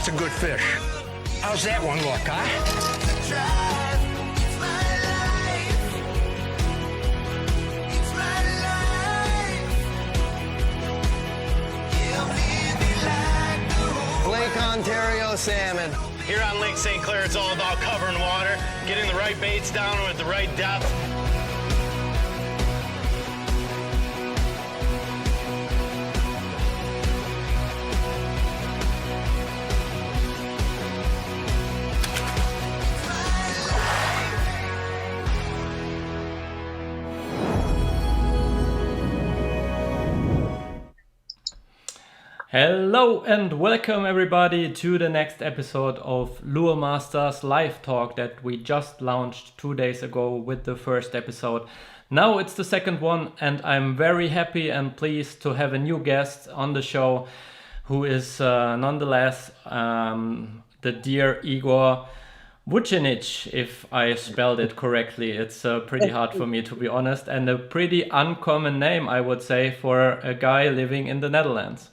that's a good fish. How's that one look, huh? Lake Ontario salmon. Here on Lake St. Clair, it's all about covering water, getting the right baits down at the right depth. Hello and welcome everybody to the next episode of Luremasters Live Talk that we just launched 2 days ago with the first episode. Now it's the second one and I'm very happy and pleased to have a new guest on the show who is nonetheless the dear Igor Wuchenich, if I spelled it correctly. It's pretty hard for me, to be honest, and a pretty uncommon name, I would say, for a guy living in the Netherlands.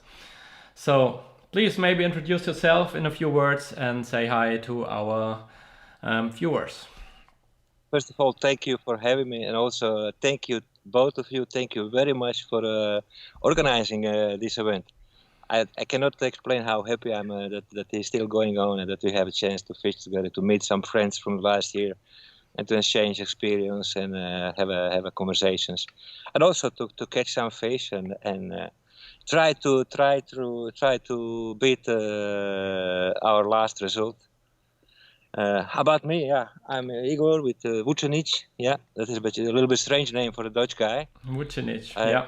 So please maybe introduce yourself in a few words and say hi to our viewers. First of all, thank you for having me, and also thank you, both of you, thank you very much for organizing this event. I cannot explain how happy I'm that it's still going on and that we have a chance to fish together, to meet some friends from last year and to exchange experience and have a conversations. And also to catch some fish and try to beat our last result. About me, yeah, I'm Igor with Wuchenich. Yeah, that is a little bit strange name for a Dutch guy. Wuchenich, yeah.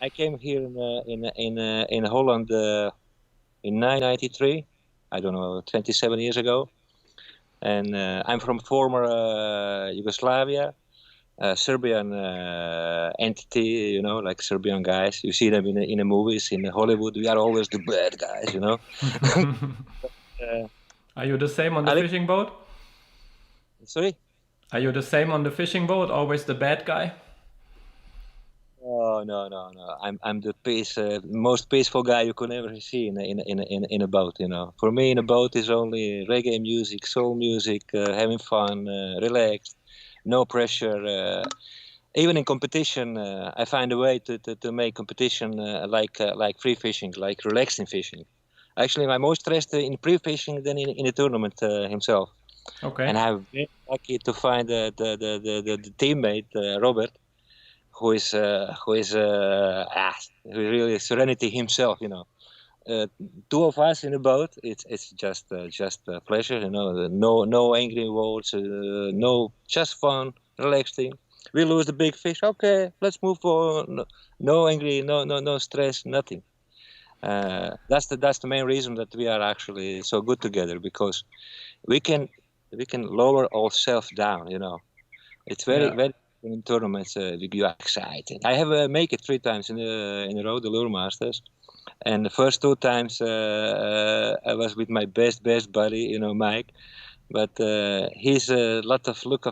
I came here in Holland in 1993. I don't know, 27 years ago, and I'm from former Yugoslavia. Serbian entity, you know, like Serbian guys. You see them in the movies, in Hollywood. We are always the bad guys, you know. Are you the same on the fishing boat? Sorry? Are you the same on the fishing boat? Always the bad guy? Oh no. I'm the most peaceful guy you could ever see in a boat. You know, for me, in a boat is only reggae music, soul music, having fun, relaxed. No pressure. Even in competition, I find a way to make competition like free fishing, like relaxing fishing. Actually, I'm more stressed in pre-fishing than in the tournament himself. Okay. And I'm very lucky to find the teammate Robert, who is really serenity himself. You know, two of us in a boat. It's just a pleasure, you know. No angry words, no, just fun, relaxing. We lose the big fish. Okay, let's move on. No angry, no stress, nothing. That's the main reason that we are actually so good together, because we can lower ourselves down. You know, it's very. In tournaments, you are excited. I have make it 3 times in a row, the Luremasters. And the first 2 times I was with my best buddy, you know, Mike. But he's a lot of look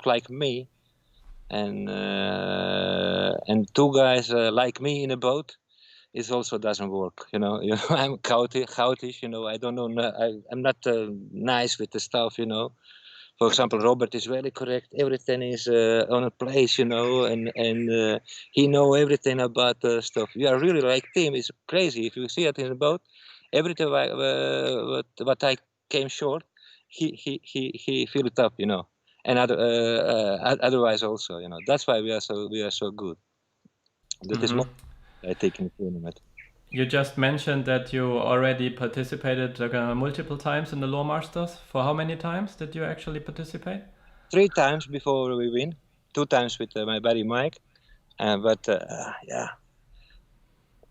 like me, and 2 guys like me in a boat, it also doesn't work. You know, I'm chaotic. You know, I don't know. I'm not nice with the stuff. You know. For example, Robert is very correct. Everything is on a place, you know, and he know everything about stuff. We are really like team. It's crazy. If you see it in the boat, everything what I came short, he fill it up, you know, and otherwise also, you know. That's why we are so good. That is more I think in the tournament. You just mentioned that you already participated multiple times in the Luremasters. For how many times did you actually participate? 3 times before we win. 2 times with my buddy Mike. But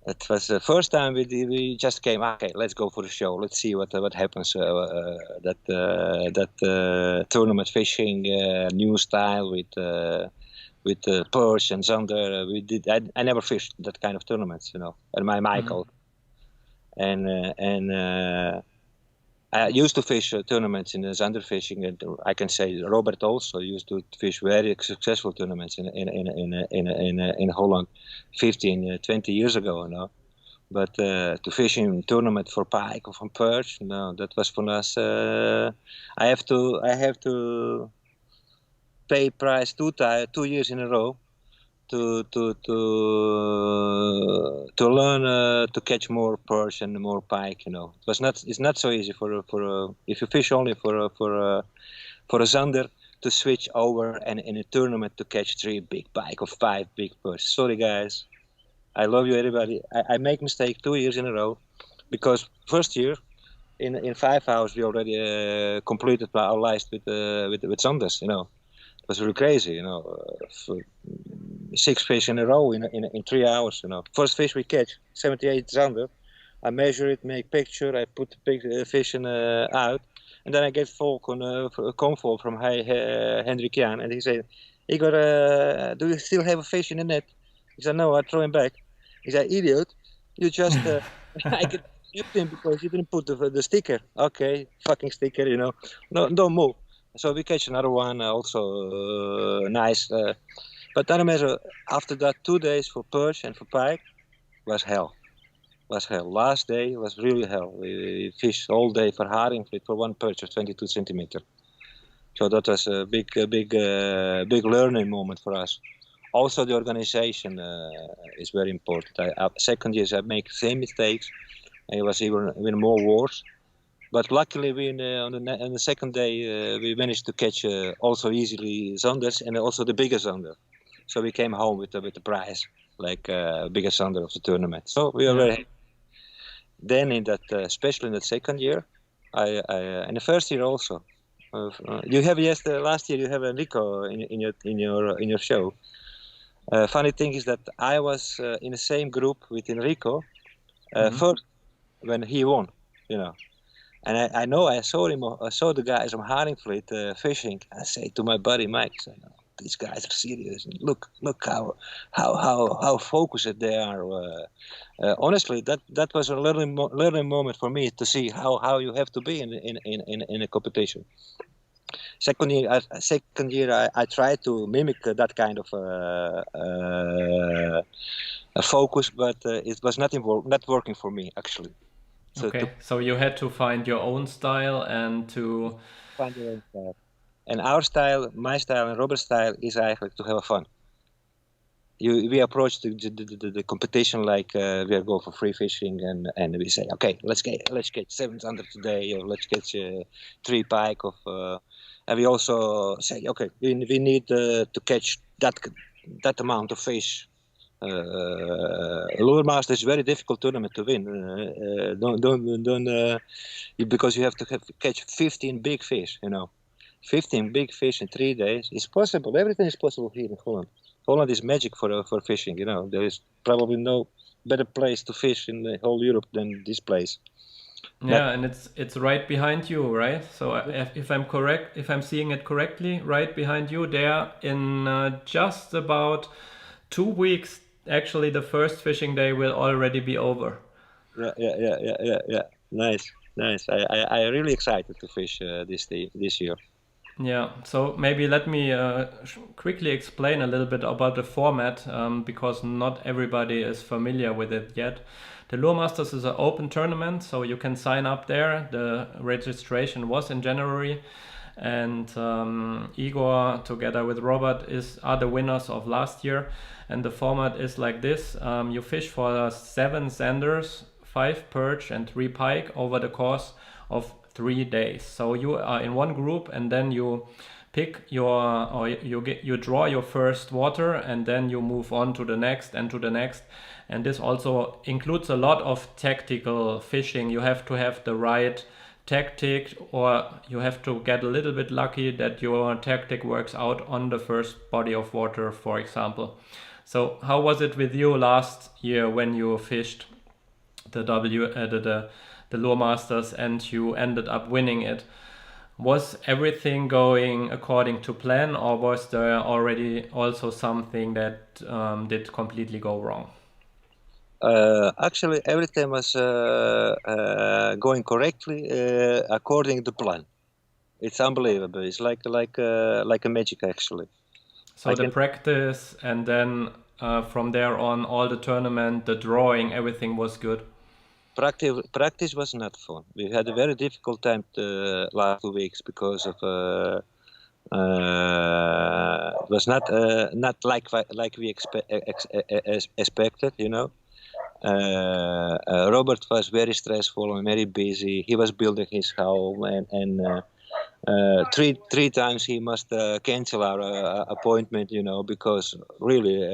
it was the first time we just came. Okay, let's go for the show. Let's see what happens. That tournament fishing, new style with Perch and Zander. We did. I never fished that kind of tournaments, you know. And my Michael, and I used to fish tournaments in the Zander fishing, and I can say Robert also used to fish very successful tournaments in Holland 15, 20 years ago, you know. But to fish in tournament for pike or for perch, no, that was for us. I have to pay price 2 years in a row to learn to catch more perch and more pike. It's not so easy for if you fish only for a zander to switch over and in a tournament to catch 3 big pike or 5 big perch. Sorry guys, I love you everybody. I make mistake 2 years in a row because first year in 5 hours we already completed our list with zanders. It was really crazy, for 6 fish in a row in 3 hours, First fish we catch, 78 zander. I measure it, make picture, I put the fish in out, and then I get a call from Hendrik Jan, and he said, Igor, do you still have a fish in the net? He said, no, I throw him back. He said, idiot, you just, I get him because you didn't put the sticker. Okay, fucking sticker, no, don't move. So we catch another one, also nice. But doesn't matter. After that, 2 days for perch and for pike was hell. Last day was really hell. We fished all day for haringvliet for one perch of 22 centimeter. So that was a big learning moment for us. Also, the organization is very important. Second years I make same mistakes, and it was even more worse. But luckily, on the second day we managed to catch also easily zanders and also the biggest zander. So we came home with the prize, like biggest zander of the tournament. So we are very happy. Then especially in that second year, and the first year also, you have last year you have Enrico in your show. Funny thing is that I was in the same group with Enrico first when he won, And I saw him. I saw the guys from Haringvliet fishing. I say to my buddy Mike, "These guys are serious. Look how focused they are." Honestly, that was a learning moment for me to see how you have to be in a competition. Second year, I tried to mimic that kind of focus, but it was not working for me actually. So you had to find your own style and to find your own style. And our style, my style, and Robert's style is actually to have fun. We approach the competition like we are going for free fishing, and we say, okay, let's catch 700 today, or let's catch 3 pike of. And we also say, okay, we need to catch that amount of fish. Luremasters is a very difficult tournament to win. Because you have to catch 15 big fish. 15 big fish in 3 days is possible. Everything is possible here in Holland. Holland is magic for fishing. There is probably no better place to fish in the whole Europe than this place. Yeah, and it's right behind you, right? So if I'm correct, if I'm seeing it correctly, right behind you there in just about 2 weeks. Actually, the first fishing day will already be over. Yeah. Nice. I really excited to fish this year. Yeah, so maybe let me quickly explain a little bit about the format, because not everybody is familiar with it yet. The Luremasters is an open tournament, so you can sign up there. The registration was in January, and Igor together with Robert are the winners of last year. And the format is like this. You fish for 7 zanders, 5 perch and 3 pike over the course of 3 days. So you are in one group, and then you pick you draw your first water, and then you move on to the next and to the next. And this also includes a lot of tactical fishing. You have to have the right tactic, or you have to get a little bit lucky that your tactic works out on the first body of water, for example. So how was it with you last year when you fished the Luremasters and you ended up winning it? Was everything going according to plan, or was there already also something that did completely go wrong? Actually, everything was going correctly according to plan. It's unbelievable. It's like a magic, actually. So the practice and then from there on, all the tournament, the drawing, everything was good? Practice was not fun. We had a very difficult time the last 2 weeks because of it was not like we expected, you know. Robert was very stressful and very busy. He was building his home, and three times he must cancel our appointment, you know, because really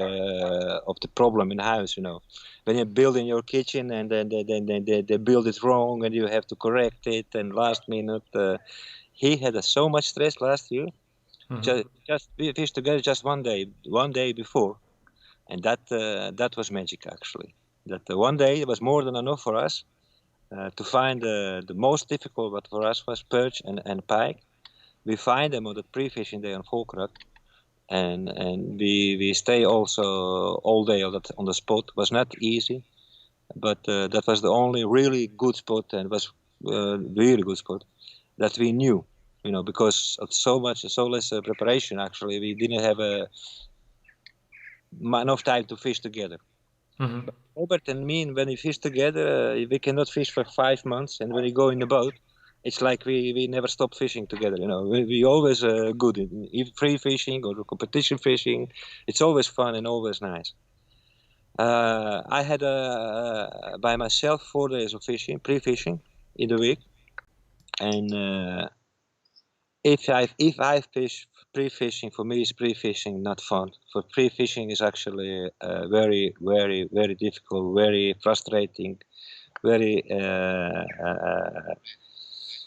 of the problem in the house, you know. When you build in your kitchen and then they build it wrong and you have to correct it, and last minute he had so much stress last year. Just we fished together just one day before, and that was magic actually. That one day was more than enough for us to find the most difficult. What for us was perch and pike. We find them on the pre-fishing day on Volkrak, and we stay also all day on the spot. It was not easy, but that was the only really good spot, and was really good spot that we knew. You know, because of so less preparation, actually, we didn't have enough time to fish together. But Robert and me, when we fish together, we cannot fish for 5 months, and when we go in the boat, it's like we never stop fishing together. You know, we always good in free fishing or competition fishing. It's always fun and always nice. I had by myself 4 days of fishing, pre-fishing in the week, and. If I fish pre-fishing, for me is pre-fishing not fun. For pre-fishing is actually very, very, very difficult, very frustrating, very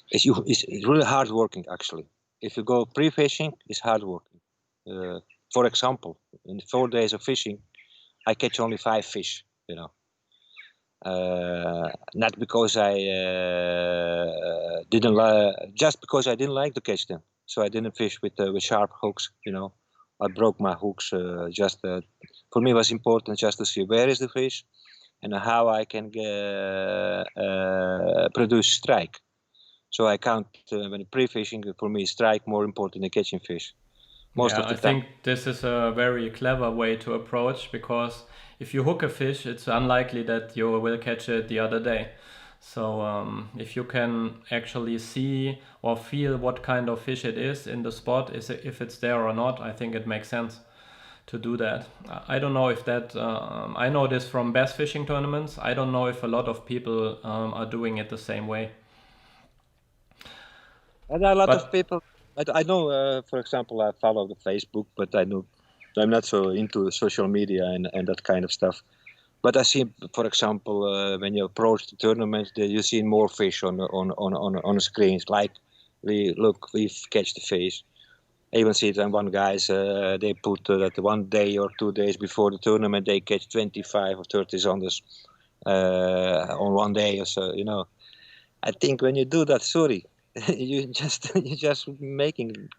it's really hard working actually. If you go pre-fishing, it's hard working. For example, in 4 days of fishing, I catch only 5 fish. You know. Not because I just because I didn't like to catch them. So I didn't fish with sharp hooks. You know, I broke my hooks. For me, it was important just to see where is the fish, and how I can produce strike. So I count when pre-fishing. For me, strike more important than catching fish. Most of the time. I think this is a very clever way to approach, because if you hook a fish, it's unlikely that you will catch it the other day. So if you can actually see or feel what kind of fish it is in the spot, if it's there or not, I think it makes sense to do that. I don't know if that, I know this from bass fishing tournaments. I don't know if a lot of people are doing it the same way. And a lot of people, I know, for example, I follow the Facebook, but I'm not so into social media and that kind of stuff. But I see, for example, when you approach the tournament, you see more fish on the screens. Like we catch the fish. I even see that one guys they put that 1 day or 2 days before the tournament they catch 25 or 30 zonders on 1 day or so. You know, I think when you do that, sorry, you're just making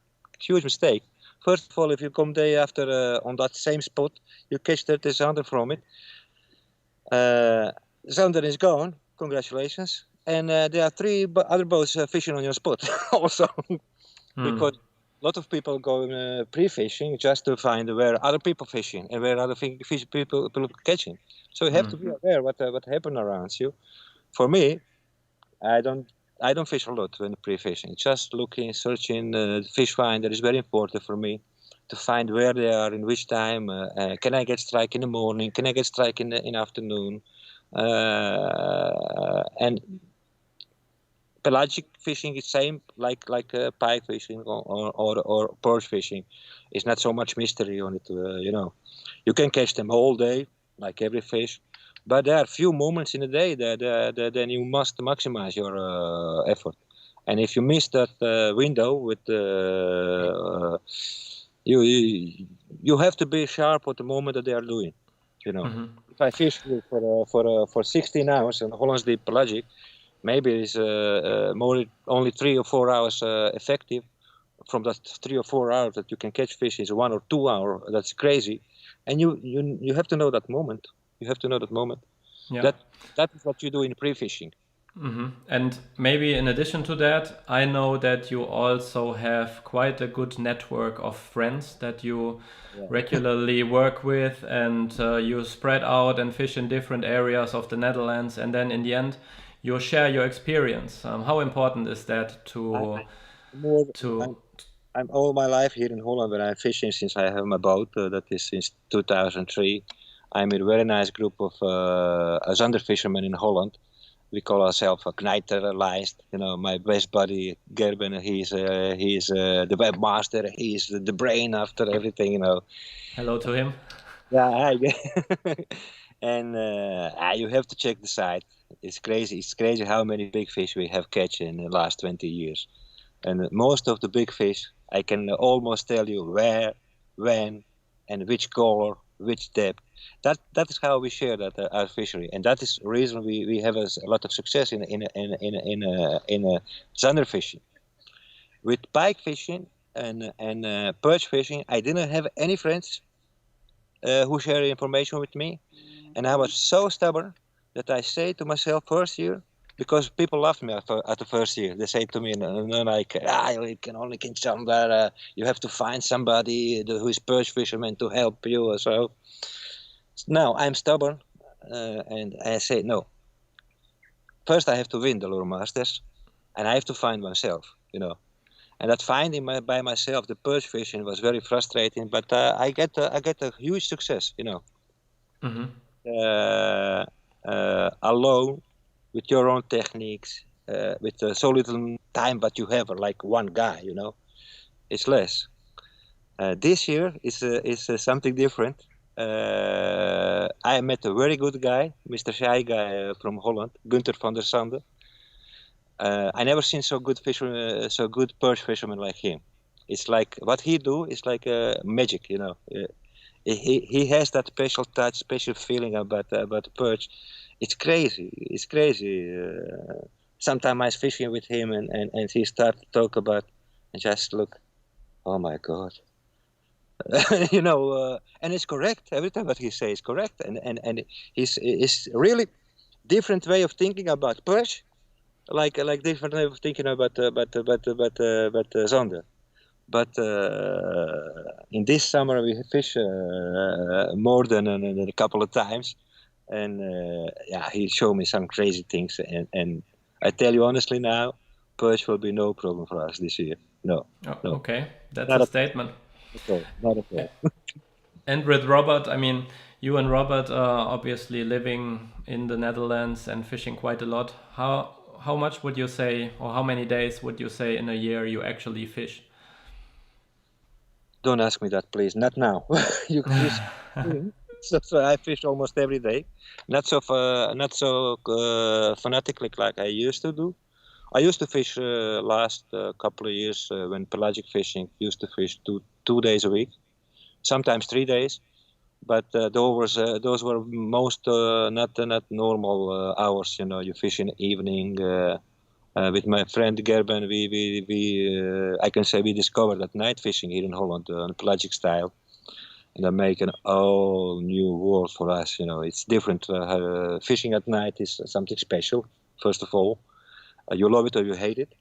huge mistake. First of all, if you come day after on that same spot, you catch 30 zonder from it. Zonder is gone. Congratulations. And there are 3 other boats fishing on your spot also. Because a lot of people go pre-fishing just to find where other people fishing and where other people catching. So you have to be aware what happened around you. For me, I don't fish a lot when pre-fishing. Just looking, searching, fish finder is very important for me. To find where they are, in which time, can I get strike in the morning, can I get strike in the afternoon, and pelagic fishing is same like pike fishing or perch fishing. It's not so much mystery on it, you know. You can catch them all day, like every fish, but there are few moments in the day that then you must maximize your effort. And if you miss that window with you have to be sharp at the moment that they are doing, you know. If I fish for 16 hours in Holland's deep pelagic, maybe it's only 3 or 4 hours effective. From that 3 or 4 hours that you can catch fish is 1 or 2 hours. That's crazy, and you have to know that moment. You have to know that moment. Yeah. That is what you do in pre-fishing. And maybe in addition to that, I know that you also have quite a good network of friends that you regularly work with, and you spread out and fish in different areas of the Netherlands, and then in the end you share your experience. How important is that I'm all my life here in Holland when I'm fishing since I have my boat. That is since 2003. I'm in a very nice group of zander fishermen in Holland. We call ourselves a knijterlijst. You know, my best buddy Gerben, he's the webmaster. He's the brain after everything. You know. Hello to him. Yeah, and you have to check the site. It's crazy. It's crazy how many big fish we have catch in the last 20 years. And most of the big fish, I can almost tell you where, when, and which color, which depth. That is how we share that our fishery, and that is the reason we have a lot of success in zander fishing. With pike fishing and perch fishing, I didn't have any friends who share information with me, and I was so stubborn that I say to myself first year. Because people laughed me at the first year. They say to me, like, you can only catch somewhere. You have to find somebody who is perch fisherman to help you. Or so. Now I'm stubborn, and I say no. First, I have to win the Luremasters, and I have to find myself. You know, and that finding by myself the perch fishing was very frustrating. But I get a huge success. You know, alone. With your own techniques, with so little time that you have, like one guy, you know, it's less. This year is something different. I met a very good guy, Mr. Shy guy from Holland, Gunther van der Sande. I never seen so good perch fisherman like him. It's like what he do is like magic, you know. He has that special touch, special feeling about the perch. It's crazy. It's crazy. Sometimes I was fishing with him, and he started to talk about, and just look, oh my God, you know. And it's correct. Every time what he says is correct, and he's really different way of thinking about perch, like different way of thinking about zander. But in this summer we fish more than a couple of times. And he showed me some crazy things, and I tell you honestly now, perch will be no problem for us this year. No. Okay, that's not a statement. Not at all. And with Robert, I mean, you and Robert are obviously living in the Netherlands and fishing quite a lot. How much would you say, or how many days would you say in a year you actually fish? Don't ask me that, please. Not now. You fish. So I fish almost every day, not so fanatically like I used to do. I used to fish last couple of years when pelagic fishing used to fish two days a week, sometimes 3 days, but those were most not normal hours. You know, you fish in the evening. With my friend Gerben, I can say we discovered that night fishing here in Holland on a pelagic style. And make an all new world for us. You know, it's different. Fishing at night is something special. First of all, you love it or you hate it,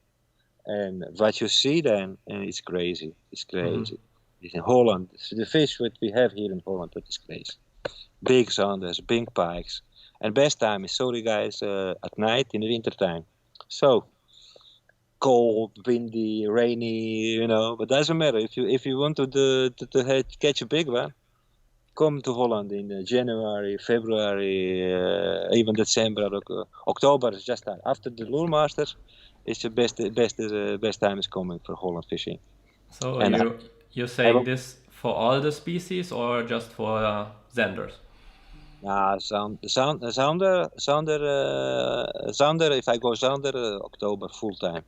and what you see then, it's crazy. It's crazy. It's in Holland, the fish that we have here in Holland, that is crazy. Big zanders, big pikes, and best time is, sorry guys, at night in the winter time. So cold, windy, rainy, you know, but doesn't matter. If you want to catch a big one, come to Holland in January, February, even December, October is just that. After the Luremasters, it's the best time is coming for Holland fishing. So you're saying this for all the species or just for zanders? Zander. If I go zander, October full time.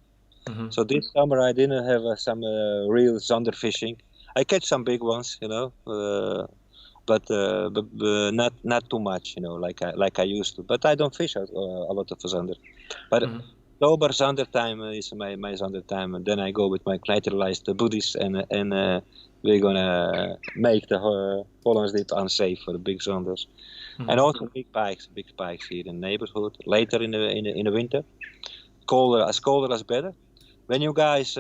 So this summer I didn't have some real zander fishing. I catch some big ones, you know, but not too much, you know, like I used to. But I don't fish a lot of zander. But October zander time is my zander time, and then I go with my knijterlijst buddies, and we're gonna make the Hollands Deep unsafe for the big zanders. And also big spikes here in the neighborhood. Later in the winter, colder as better. When you guys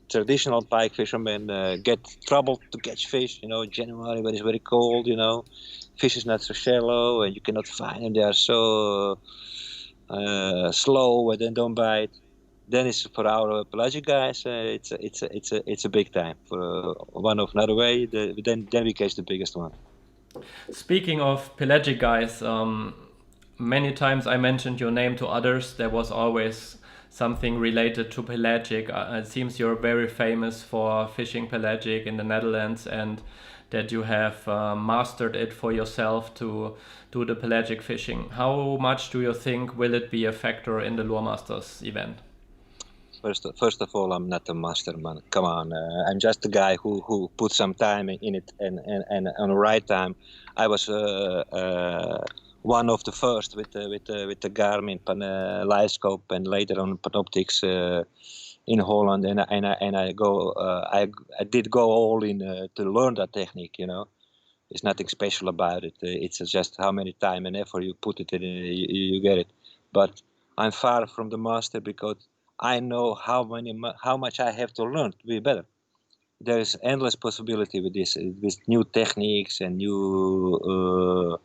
traditional pike fishermen get trouble to catch fish, January when it's very cold, fish is not so shallow and you cannot find them. They are so slow and then don't bite. Then it's for our pelagic guys. It's a big time for one of another way. Then we catch the biggest one. Speaking of pelagic guys, many times I mentioned your name to others. There was always something related to pelagic. It seems you're very famous for fishing pelagic in the Netherlands, and that you have mastered it for yourself to do the pelagic fishing. How much do you think will it be a factor in the Luremasters event? First of all, I'm not a master, man. Come on, I'm just a guy who put some time in it, and on the right time, I was one of the first with the Garmin live scope, and later on Panoptics in Holland, and I did go all in to learn that technique. There's nothing special about it. It's just how many time and effort you put it in, you get it. But I'm far from the master because I know how much I have to learn to be better. There is endless possibility with this, with new techniques and new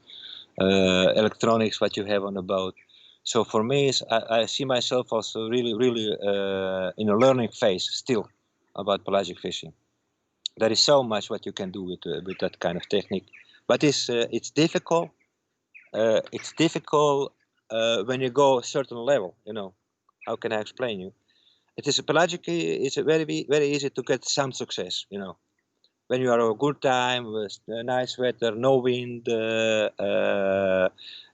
electronics what you have on the boat. So for me, I see myself also really in a learning phase still about pelagic fishing. There is so much what you can do with that kind of technique, but it's difficult. It's difficult when you go a certain level. How can I explain you? It is pelagic. It's very easy to get some success. When you are a good time with nice weather, no wind,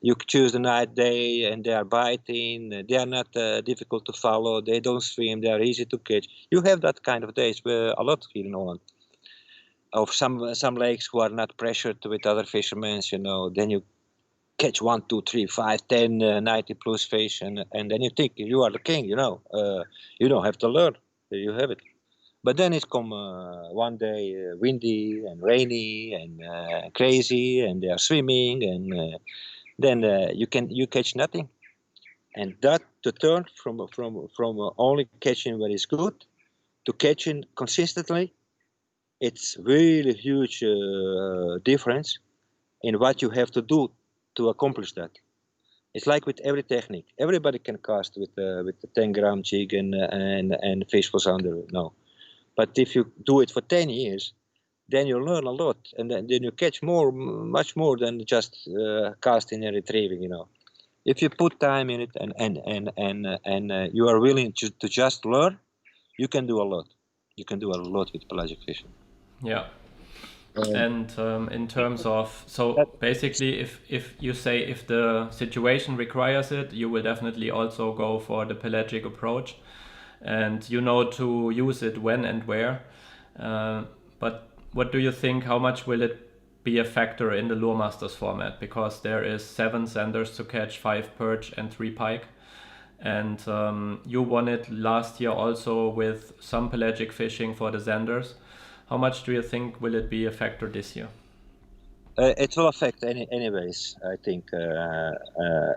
you choose the night day, and they are biting. They are not difficult to follow. They don't swim. They are easy to catch. You have that kind of days a lot here in Holland. Of some lakes who are not pressured with other fishermen, then you catch 1, 2, 3, 5, 10, 90 plus fish, and then you think you are the king. You don't have to learn. You have it. But then it come one day windy and rainy and crazy, and they are swimming, and then you catch nothing. And that to turn from only catching what is good to catching consistently, it's really huge difference in what you have to do to accomplish that. It's like with every technique. Everybody can cast with the 10-gram jig and fish was under. No. But if you do it for 10 years, then you learn a lot, and then you catch much more than just casting and retrieving. If you put time in it and you are willing to just learn, you can do a lot. You can do a lot with pelagic fishing. Yeah. And in terms of, so basically, if you say if the situation requires it, you will definitely also go for the pelagic approach, and to use it when and where. But what do you think? How much will it be a factor in the Luremasters format? Because there is 7 senders to catch, 5 perch and 3 pike, and you won it last year also with some pelagic fishing for the senders. How much do you think will it be a factor this year? It will affect anyways, I think.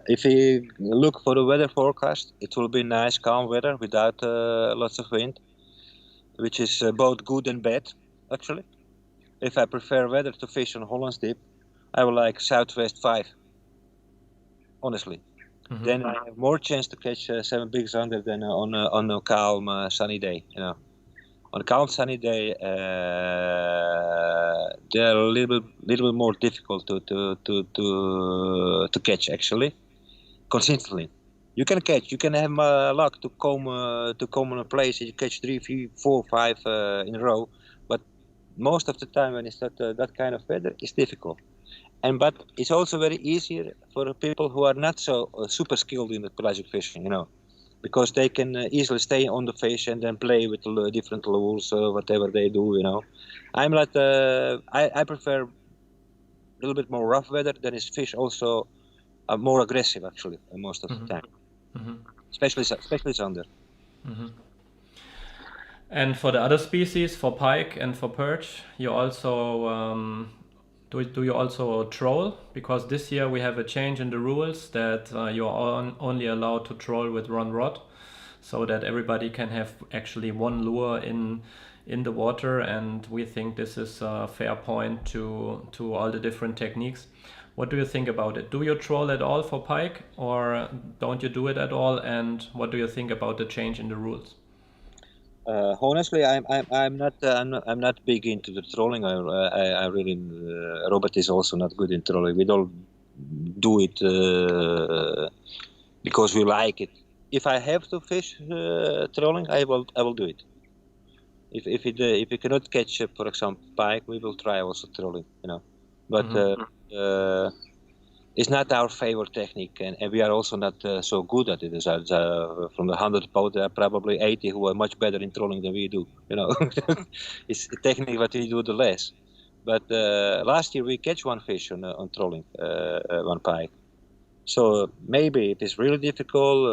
If you look for the weather forecast, it will be nice, calm weather without lots of wind, which is both good and bad, actually. If I prefer weather to fish on Holland's Deep, I would like Southwest 5, honestly. Mm-hmm. Then I have more chance to catch 7 big zander than on a calm, sunny day, On a calm sunny day, they are a little bit more difficult to catch actually, consistently. You can catch. You can have luck to come in a place and you catch 3, 4, 5 in a row. But most of the time, when it's that kind of weather, it's difficult. But it's also very easier for people who are not so super skilled in the pelagic fishing, because they can easily stay on the fish and then play with the different lures or whatever they do, I'm like, I prefer a little bit more rough weather. Then is fish also more aggressive, actually, most of the time. Mm-hmm. Especially zander. Mm-hmm. And for the other species, for pike and for perch, you also Do you also troll? Because this year we have a change in the rules that you're only allowed to troll with one rod, so that everybody can have actually one lure in the water, and we think this is a fair point to all the different techniques. What do you think about it? Do you troll at all for pike, or don't you do it at all? And what do you think about the change in the rules? Honestly, I'm not big into the trolling. I really Robert is also not good in trolling. We don't do it because we like it. If I have to fish trolling, I will do it. If we cannot catch, for example, pike, we will try also trolling. But it's not our favorite technique, and we are also not so good at it. From the 100 boat, there are probably 80 who are much better in trolling than we do. It's a technique that we do the less. But last year we catch one fish on trolling, one pike. So maybe it is really difficult.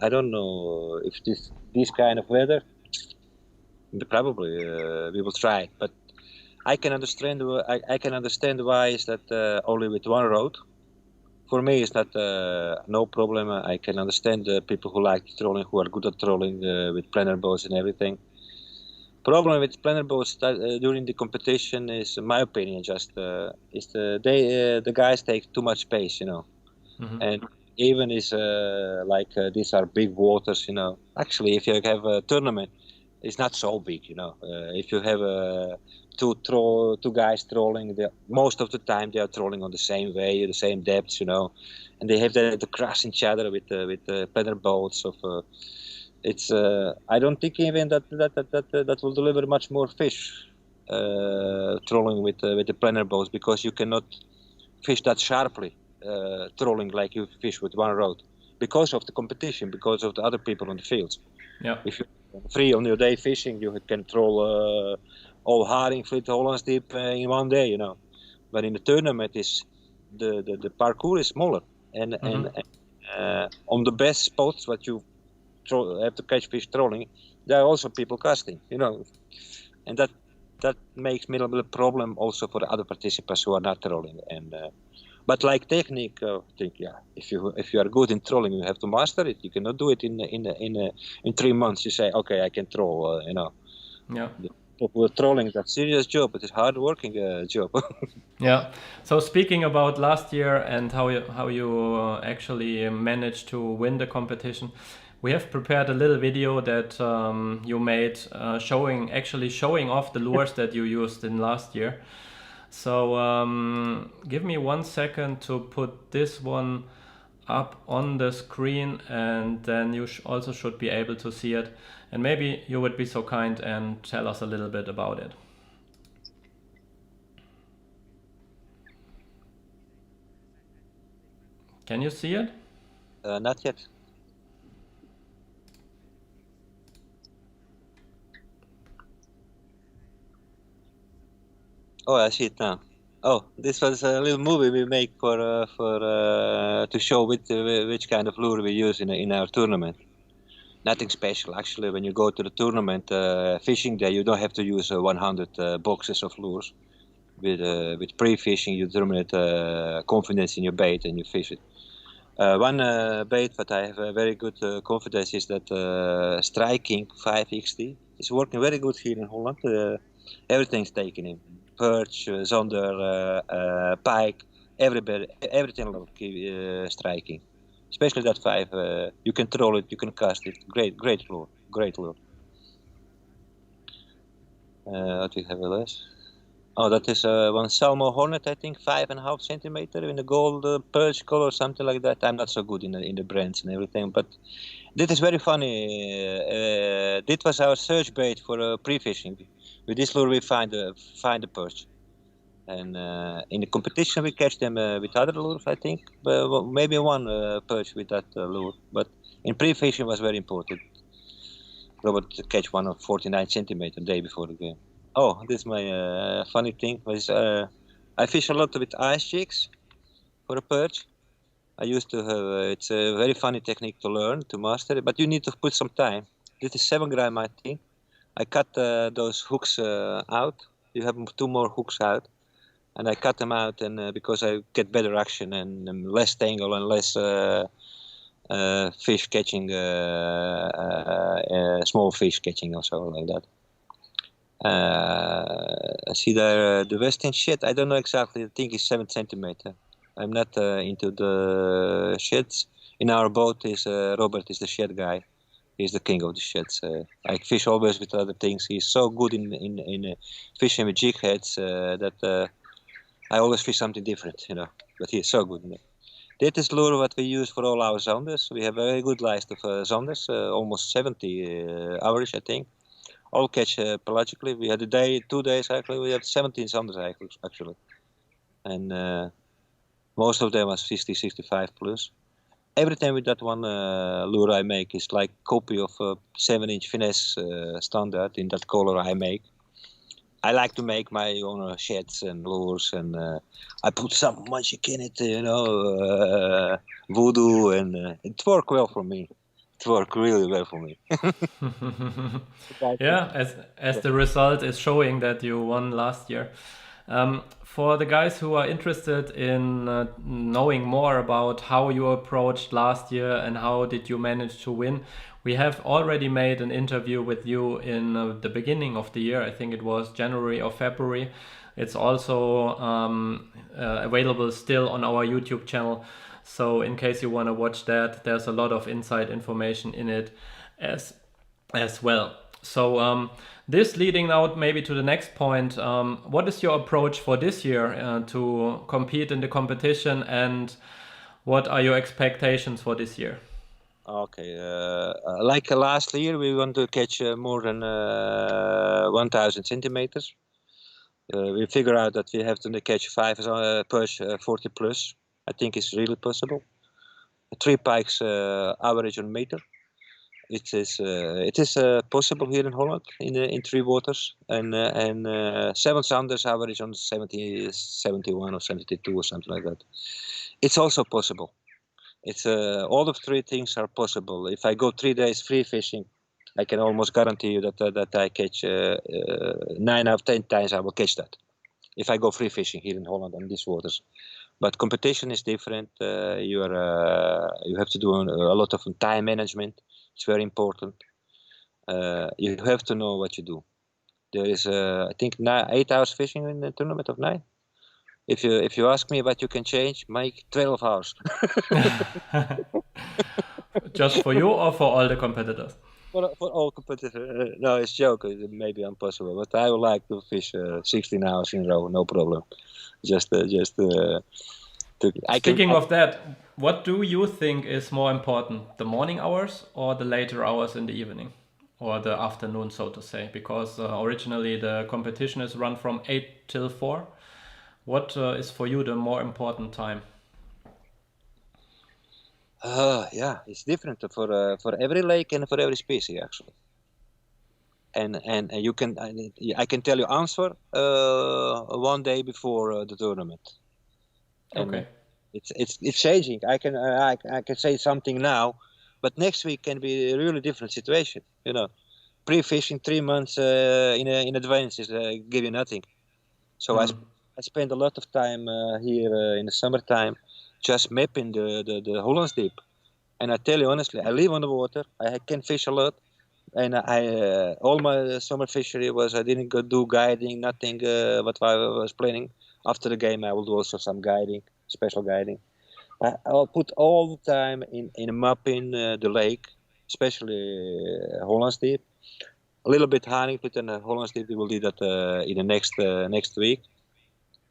I don't know if this kind of weather. Probably we will try, but I can understand. I can understand why is that only with one rod. For me, it's not no problem. I can understand the people who like trolling, who are good at trolling with planner boats and everything. Problem with planner boats during the competition is, in my opinion, just is the guys take too much space, and even is these are big waters, Actually, if you have a tournament, it's not so big, If you have two guys trolling, most of the time they are trolling on the same way, the same depths, and they have to crush each other with planner boats. It's I don't think even that will deliver much more fish trolling with the planner boats, because you cannot fish that sharply trolling like you fish with one rod, because of the competition, because of the other people on the fields. Yeah. If you're free on your day fishing, you can troll all Haring, Fleet, Hollands deep in one day, But in the tournament, the parkour is smaller, and on the best spots what you have to catch fish trolling, there are also people casting, and that makes me a little problem also for the other participants who are not trolling. And but like technique, I think if you are good in trolling, you have to master it. You cannot do it in 3 months. You say, okay, I can troll, Yeah. With trolling, it's a serious job. It is hard working job. Yeah. So speaking about last year and how you actually managed to win the competition, we have prepared a little video that you made showing off the lures that you used in last year. So give me 1 second to put this one up on the screen, and then you also should be able to see it. And maybe you would be so kind and tell us a little bit about it. Can you see it? Not yet. Oh, I see it now. Oh, this was a little movie we make for to show which kind of lure we use in our tournament. Nothing special, actually. When you go to the tournament fishing there, you don't have to use 100 boxes of lures. With pre-fishing, you determine confidence in your bait and you fish it. One bait that I have very good confidence is that Striking 5XT. It's working very good here in Holland. Everything's taken in. Perch, zonder, pike, everything like striking. Especially that 5, you can troll it, you can cast it. Great lure. What we have less? Oh, that is one Salmo Hornet, I think, 5.5 centimeter in the gold perch color, something like that. I'm not so good in the brands and everything, but this is very funny. This was our search bait for pre-fishing. With this lure, we find the perch, and in the competition we catch them with other lures, I think, but maybe one perch with that lure. But in pre-fishing was very important. Robert catch one of 49 centimeter the day before the game. Oh, this is my funny thing. I fish a lot with ice jigs for a perch. I used to have. It's a very funny technique to learn, to master it, but you need to put some time. This is 7 gram, I think. I cut those hooks out. You have 2 more hooks out, and I cut them out, and because I get better action and less tangle and less fish catching, small fish catching or so like that. I see there the Western shed. I don't know exactly. I think it's 7 centimeter. I'm not into the sheds. In our boat is Robert is the shed guy. He's the king of the sheds. I fish always with other things. He's so good in fishing with jig heads that I always fish something different, you know. But he's so good in it. That is lure what we use for all our zonders. We have a very good list of zonders, almost 70 average, I think. All catch pelagically. We had 2 days actually. We had 17 zonders actually, and most of them are 60, 65 plus. Every time with that one lure I make is like copy of a 7-inch finesse standard in that color I make. I like to make my own sheds and lures, and I put some magic in it, you know, voodoo, and it worked well for me. It worked really well for me. Yeah, as the result is showing that you won last year. For the guys who are interested in knowing more about how you approached last year and how did you manage to win, we have already made an interview with you in the beginning of the year. I think it was January or February. It's also available still on our YouTube channel. So in case you want to watch that, there's a lot of inside information in it as well. So this leading out maybe to the next point, what is your approach for this year to compete in the competition, and what are your expectations for this year? Okay, like last year, we want to catch more than 1,000 centimeters. We figure out that we have to catch 5 perch 40 plus. I think it's really possible. 3 pikes average on meter. It is possible here in Holland in 3 waters, and 7 sounders average on 70, 71 or 72 or something like that. It's also possible. It's all of 3 things are possible. If I go 3 days free fishing, I can almost guarantee you that I catch 9 out of 10 times I will catch that. If I go free fishing here in Holland on these waters, but competition is different. You have to do a lot of time management. It's very important. You have to know what you do. There is, I think, 8 hours fishing in the tournament of 9. If you ask me what you can change, make 12 hours. Just for you or for all the competitors? For all competitors. No, it's joke. It may be impossible, but I would like to fish 16 hours in a row, no problem. Speaking of that, what do you think is more important, the morning hours or the later hours in the evening, or the afternoon, so to say? Because originally the competition is run from 8 till 4. What is for you the more important time? Yeah, it's different for every lake and for every species actually. And you can I can tell you answer 1 day before the tournament. And okay. It's changing. I can say something now, but next week can be a really different situation. You know, pre-fishing 3 months in advance is give you nothing. So I spend a lot of time here in the summertime just mapping the Hollands Deep. And I tell you honestly, I live on the water. I can fish a lot, and all my summer fishery was I didn't go do guiding, nothing. What I was planning. After the game, I will do also some guiding, special guiding. I'll put all the time in mapping the lake, especially Hollands Deep. A little bit Haringvliet and Hollands Deep. We will do that in the next week.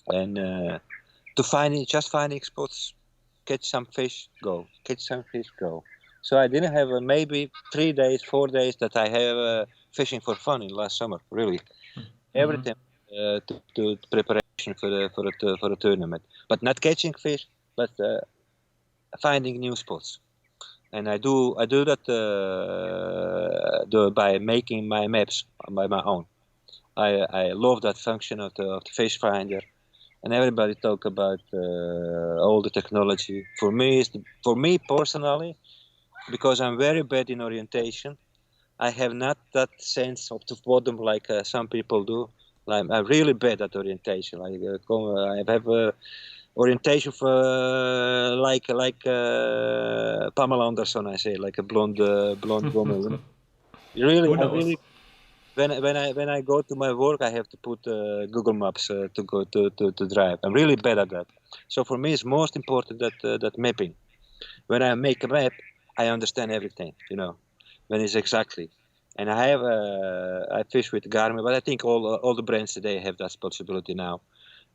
And to finding spots, catch some fish, go. Catch some fish, go. So I didn't have maybe 3 days, 4 days that I have fishing for fun in last summer. Really, everything to preparation for the tournament, but not catching fish, but finding new spots. And I do that by making my maps by my own. I love that function of the fish finder. And everybody talk about all the technology. For me personally, because I'm very bad in orientation, I have not that sense of the bottom like some people do. I'm really bad at orientation. I have orientation for Pamela Anderson. I say like a blonde woman. You know? Really, Who I knows? really. When I go to my work, I have to put Google Maps to go to drive. I'm really bad at that. So for me, it's most important that mapping. When I make a map, I understand everything. You know, when it's exactly. And I fish with Garmin, but I think all the brands today have that possibility now.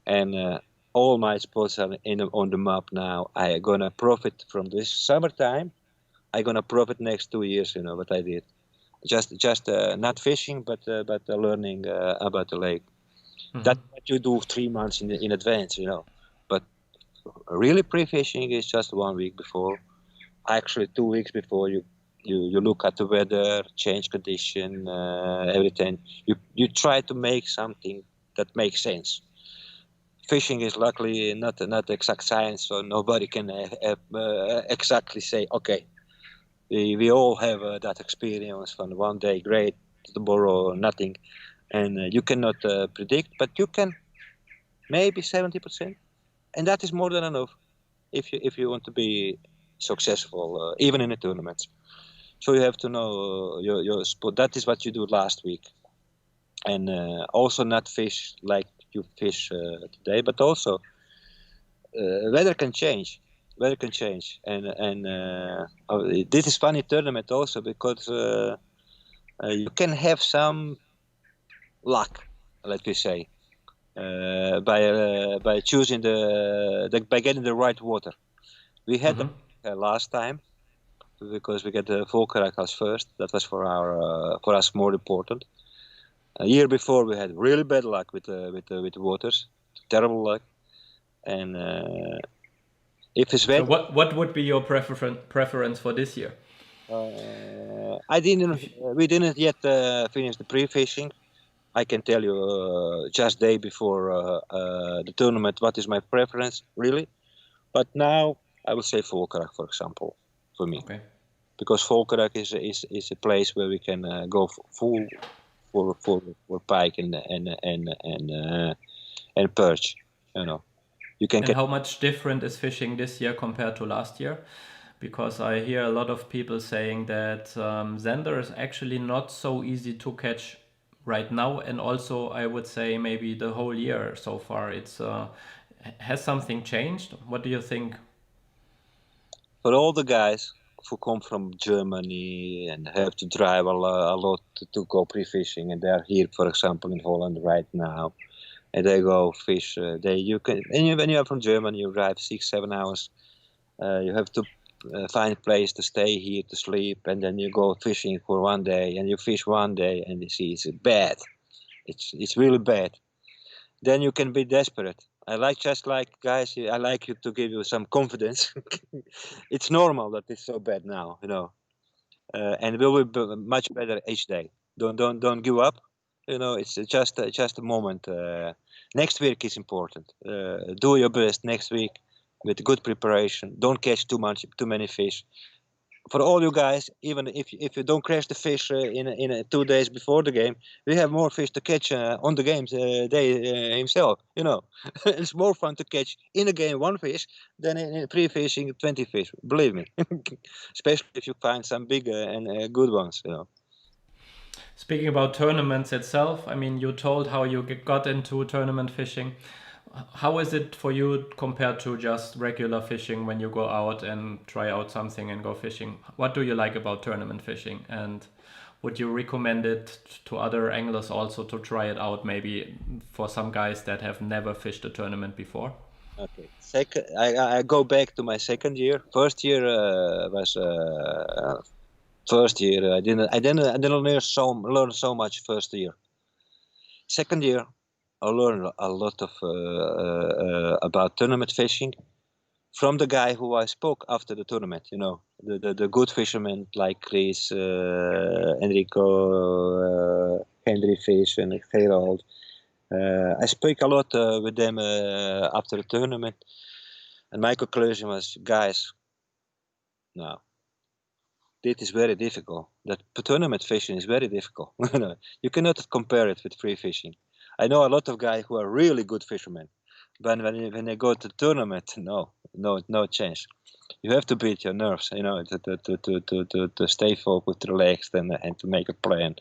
And all my spots are on the map now. I gonna profit from this summertime. I gonna profit next 2 years. You know what I did. Just not fishing, but learning about the lake. That's what you do 3 months in advance, you know. But really, pre-fishing is just 1 week before. Actually, 2 weeks before you look at the weather, change condition, everything. You try to make something that makes sense. Fishing is luckily not exact science, so nobody can exactly say, okay. We all have that experience from one day great, tomorrow nothing, and you cannot predict, but you can maybe 70%, and that is more than enough if you want to be successful, even in the tournaments. So you have to know your spot. That is what you do last week, and also not fish like you fish today, but also weather can change. Weather can change, and this is funny tournament also because you can have some luck, let me say, by choosing by getting the right water. We had that last time because we get the Volkerakals first. That was for us more important. A year before we had really bad luck with the waters, terrible luck, and if it's wet. So what would be your preference for this year? We didn't yet finish the pre-fishing. I can tell you just day before the tournament what is my preference really, but now I would say Volkerak, for example, for me, because Volkerak is a place where we can go full for pike and perch. You know, you can. And how much different is fishing this year compared to last year? Because I hear a lot of people saying that Zander is actually not so easy to catch right now, and also I would say maybe the whole year so far. It's has something changed? What do you think? For all the guys who come from Germany and have to drive a lot to go pre-fishing, and they are here, for example, in Holland right now, and they go fish. When you are from Germany, you drive 6-7 hours. You have to find a place to stay here to sleep, and then you go fishing for one day, and you fish one day, and you see it's bad. It's really bad. Then you can be desperate. Just like guys, I like you to give you some confidence. It's normal that it's so bad now, you know, and it will be much better each day. Don't give up. You know, it's just a moment. Next week is important. Do your best next week with good preparation. Don't catch too many fish. For all you guys, even if you don't catch the fish in 2 days before the game, we have more fish to catch on the games day himself. You know, it's more fun to catch in a game one fish than in pre-fishing 20 fish. Believe me, especially if you find some big and good ones. You know. Speaking about tournaments itself, I mean, you told how you got into tournament fishing. How is it for you compared to just regular fishing when you go out and try out something and go fishing? What do you like about tournament fishing? And would you recommend it to other anglers also to try it out, maybe for some guys that have never fished a tournament before? Okay. I go back to my second year. First year was first year. I didn't learn so much first year. Second year, I learned a lot of about tournament fishing from the guy who I spoke after the tournament. You know, the good fishermen like Chris, Enrico, Henry Fish, and Gerald. I spoke a lot with them after the tournament, and my conclusion was, guys, no, it is very difficult. That tournament fishing is very difficult. You cannot compare it with free fishing. I know a lot of guys who are really good fishermen, but when they go to tournament, no chance. You have to beat your nerves, to stay focused, relaxed, and to make a plan.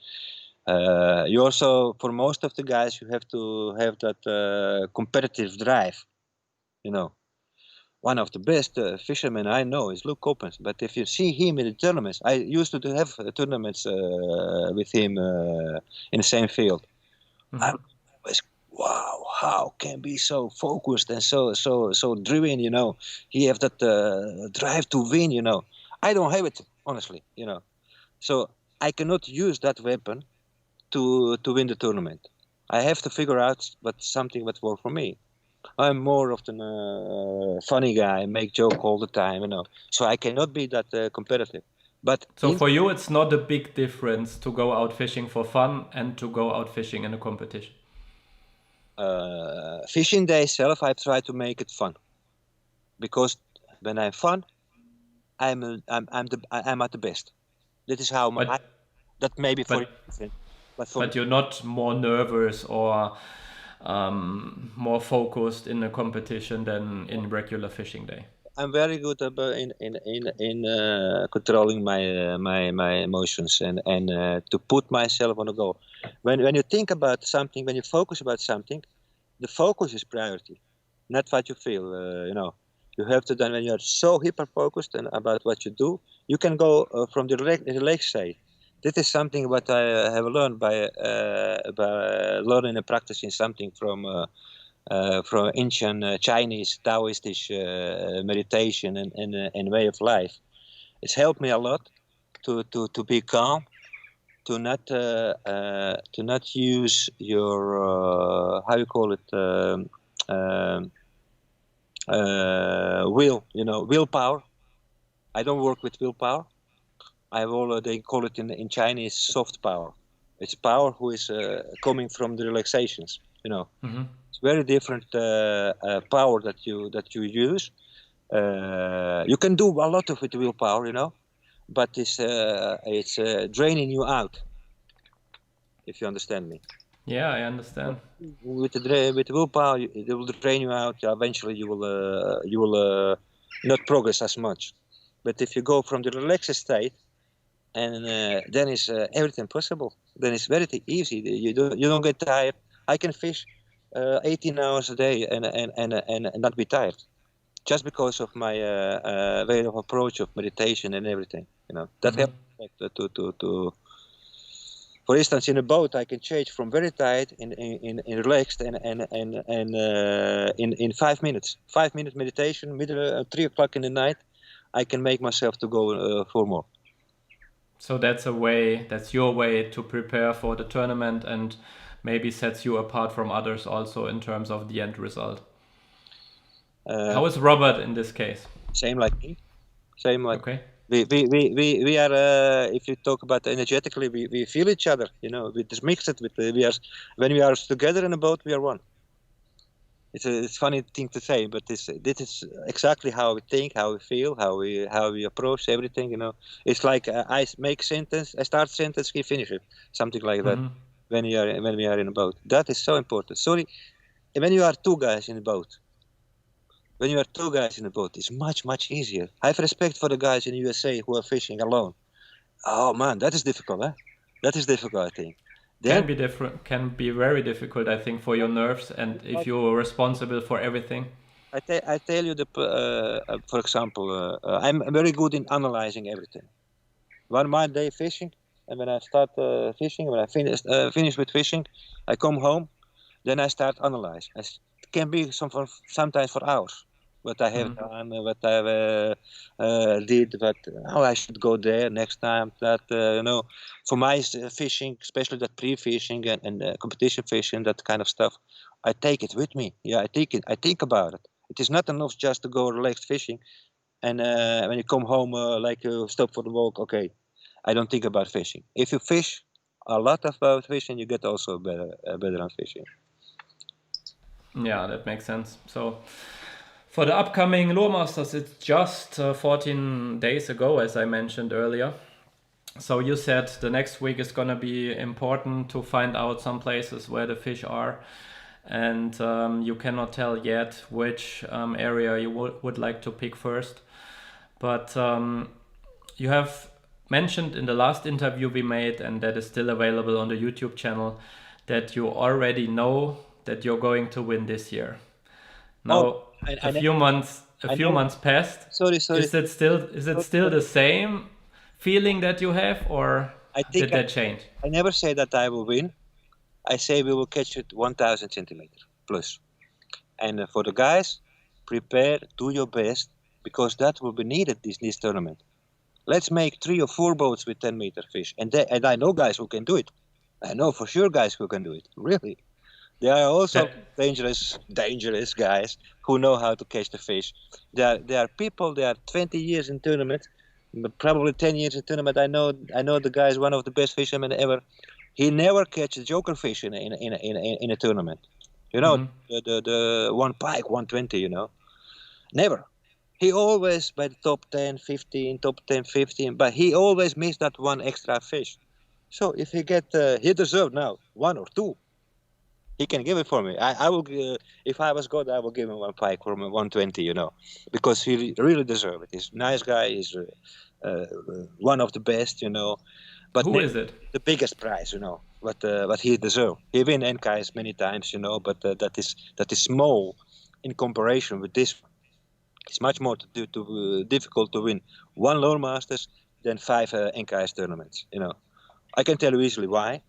You also, for most of the guys, you have to have that competitive drive. One of the best fishermen I know is Luke Coppens. But if you see him in the tournaments, I used to have tournaments with him in the same field. Mm-hmm. I was, wow, how can be so focused and so driven? He have that drive to win. I don't have it, honestly. So I cannot use that weapon to win the tournament. I have to figure out something that works for me. I'm more of the funny guy, make joke all the time, So I cannot be that competitive. But So for you, it's not a big difference to go out fishing for fun and to go out fishing in a competition. Fishing day itself, I try to make it fun, because when I'm fun, I'm at the best. That is how that may be for you different, but for But you're not more nervous or more focused in a competition than in regular fishing day. I'm very good in controlling my emotions and to put myself on a goal. When you think about something, when you focus about something, the focus is priority, not what you feel. You have to then, when you are so hyper focused and about what you do, you can go from the relaxed state. This is something what I have learned by learning and practicing something from ancient Chinese Taoistic meditation and way of life. It's helped me a lot to be calm, to not use your how you call it willpower. I don't work with willpower. They call it in Chinese soft power. It's power who is coming from the relaxations. Mm-hmm. It's very different power that you use. You can do a lot of it willpower, but it's draining you out. If you understand me. Yeah, I understand. With willpower, it will drain you out. Eventually, you will not progress as much. But if you go from the relaxed state, and then is everything possible. Then it's very easy. You don't get tired. I can fish 18 hours a day and not be tired, just because of my way of approach of meditation and everything. That helps to. For instance, in a boat, I can change from very tight in relaxed and in 5 minutes. 5 minutes meditation, 3 o'clock in the night, I can make myself to go 4 more. So that's your way to prepare for the tournament and maybe sets you apart from others also in terms of the end result. How is Robert in this case? Same like me. Same like okay. We are. If you talk about energetically, we feel each other. We just mix it with. When we are together in a boat, we are one. It's a funny thing to say, but this is exactly how we think, how we feel, how we approach everything. It's like I make sentence, I start sentence, he finish it, something like that. When we are in a boat, that is so important. Sorry, when you are two guys in a boat. When you are two guys in a boat, it's much easier. I have respect for the guys in the USA who are fishing alone. Oh man, that is difficult, huh? That is difficult, I think. Can be very difficult, I think, for your nerves, and if you're responsible for everything. I tell you, for example, I'm very good in analyzing everything. One day fishing, and when I start fishing, when I finish with fishing, I come home, then I start analyze. It can be sometimes for hours. What I have done, what I did, how I should go there next time. That for my fishing, especially that pre-fishing and competition fishing, that kind of stuff, I take it with me. Yeah, I take it. I think about it. It is not enough just to go relaxed fishing, and when you come home, like you stop for the walk. Okay, I don't think about fishing. If you fish a lot about fishing, you get also better on fishing. Yeah, that makes sense. So. For the upcoming Luremasters, it's just 14 days ago, as I mentioned earlier. So you said the next week is going to be important to find out some places where the fish are, and you cannot tell yet which area you would like to pick first. But you have mentioned in the last interview we made, and that is still available on the YouTube channel, that you already know that you're going to win this year. Now, a few months passed. Sorry. Is it still the same feeling that you have, or did that change? I never say that I will win. I say we will catch it 1,000 centimeters plus. And for the guys, prepare, do your best, because that will be needed this tournament. Let's make 3 or 4 boats with 10-meter fish, and I know guys who can do it. I know for sure guys who can do it. Really, there are also dangerous guys who know how to catch the fish. There are people. They are 20 years in tournament, probably 10 years in tournament. I know the guy is one of the best fishermen ever. He never catches joker fish in a tournament. You know, the 1 pike, 120. You know, never. He always by the top 10, 15, top 10, 15, but he always missed that one extra fish. So if he he deserved now 1 or 2. He can give it for me. I will. If I was God, I will give him 1 pike from 120. You know, because he really deserves it. He's a nice guy. He's one of the best. You know, but who is it? The biggest prize. You know, what he deserves. He win NK's many times. You know, but that is small in comparison with this one. It's much more difficult to win 1 Luremasters than 5 NKS tournaments. You know, I can tell you easily why.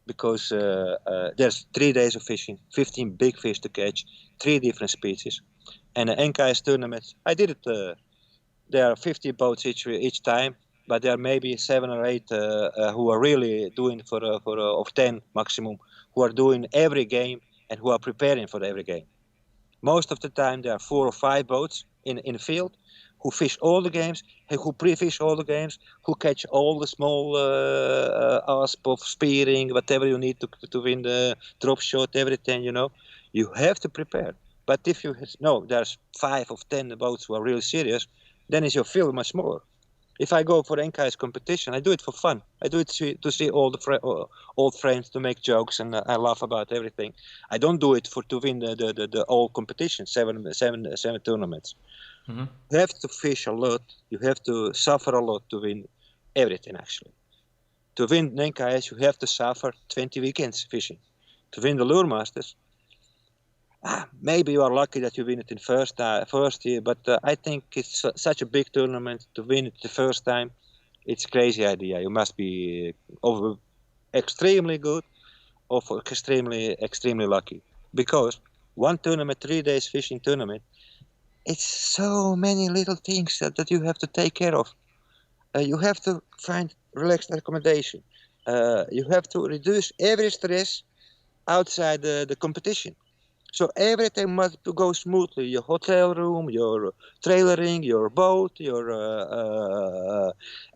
Because there's 3 days of fishing, 15 big fish to catch, 3 different species, and an NKS tournament. I did it. There are 50 boats each time, but there are maybe 7 or 8 who are really doing of 10 maximum, who are doing every game and who are preparing for every game. Most of the time, there are 4 or 5 boats in the field who fish all the games, who pre-fish all the games, who catch all the small asp of spearing, whatever you need to win the drop shot, everything, you know. You have to prepare. But if you know there's 5 or 10 boats who are really serious, then is your field much smaller. If I go for NK's competition, I do it for fun. I do it to see all the old friends, to make jokes, and I laugh about everything. I don't do it to win the old competition, seven tournaments. Mm-hmm. You have to fish a lot. You have to suffer a lot to win everything, actually. To win NKS, you have to suffer 20 weekends fishing. To win the Luremasters, maybe you are lucky that you win it in first year, but I think it's such a big tournament. To win it the first time, it's a crazy idea. You must be extremely good or extremely lucky. Because 1 tournament, 3 days fishing tournament, it's so many little things that you have to take care of. You have to find relaxed accommodation. You have to reduce every stress outside the competition. So everything must go smoothly. Your hotel room, your trailering, your boat,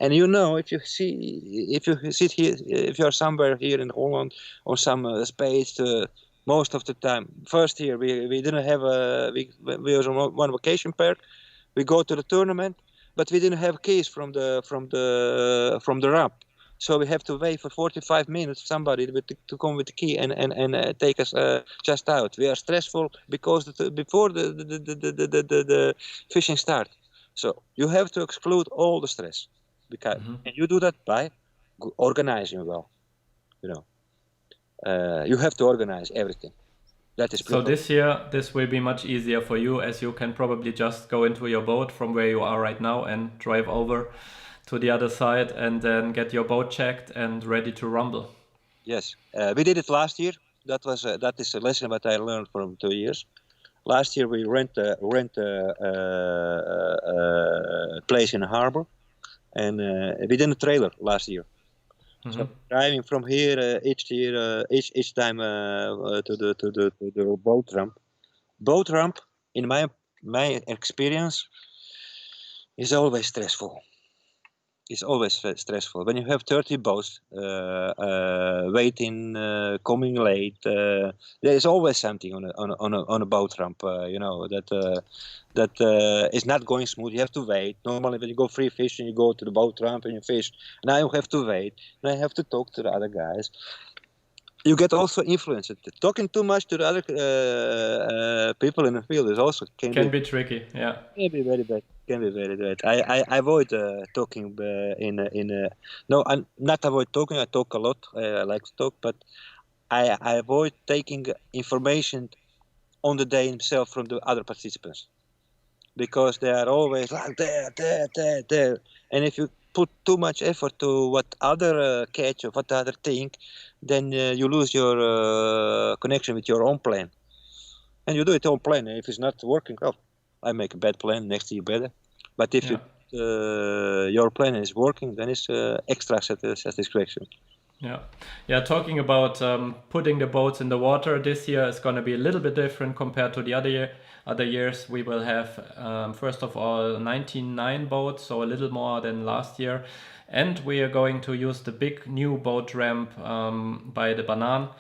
and you know, if you sit here, if you're somewhere here in Holland or some space, most of the time, first year we didn't have we was on one vacation park. We go to the tournament, but we didn't have keys from the ramp. So we have to wait for 45 minutes for somebody to come with the key and take us just out. We are stressful because before the fishing start. So you have to exclude all the stress, because and you do that by organizing well. You know, you have to organize everything. That is so this year this will be much easier for you, as you can probably just go into your boat from where you are right now and drive over to the other side and then get your boat checked and ready to rumble. Yes, we did it last year. That is a lesson that I learned from 2 years. Last year we rent a place in a harbor, and we did a trailer last year. Mm-hmm. So driving from here each time to the boat ramp. Boat ramp, in my experience, is always stressful. It's always stressful. When you have 30 boats waiting, coming late, there is always something on a boat ramp. That is not going smooth. You have to wait. Normally, when you go free fishing, you go to the boat ramp and you fish. Now you have to wait. Now you have to talk to the other guys. You get also influenced. Talking too much to the other people in the field is also can be tricky. Yeah, can be very bad. Can be very bad. I avoid talking no, I not avoid talking. I talk a lot. I like to talk, but I avoid taking information on the day himself from the other participants, because they are always like there. And if you put too much effort to what other catch or what other think, then you lose your connection with your own plan. And you do it on plan. And if it's not working, oh, I make a bad plan. Next year better. But if your plan is working, then it's extra satisfaction. Yeah. Talking about putting the boats in the water, this year is going to be a little bit different compared to the other years. We will have first of all 99 boats, so a little more than last year, and we are going to use the big new boat ramp by the Banaan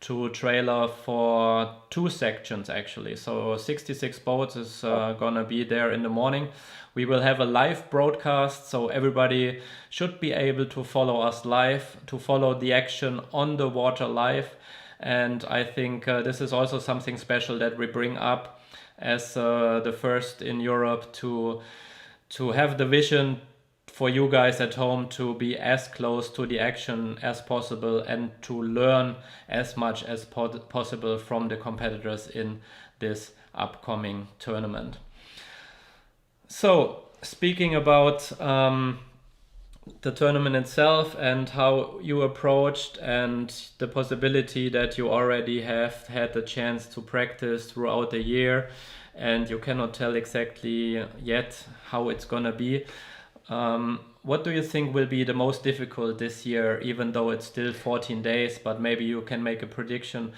to trailer for 2 sections actually. So 66 boats is gonna be there in the morning. We will have a live broadcast, so everybody should be able to follow us live, to follow the action on the water live. And I think this is also something special that we bring up as the first in Europe to have the vision for you guys at home to be as close to the action as possible and to learn as much as possible from the competitors in this upcoming tournament. So, speaking about the tournament itself and how you approached and the possibility that you already have had the chance to practice throughout the year and you cannot tell exactly yet how it's gonna be. What do you think will be the most difficult this year, even though it's still 14 days, but maybe you can make a prediction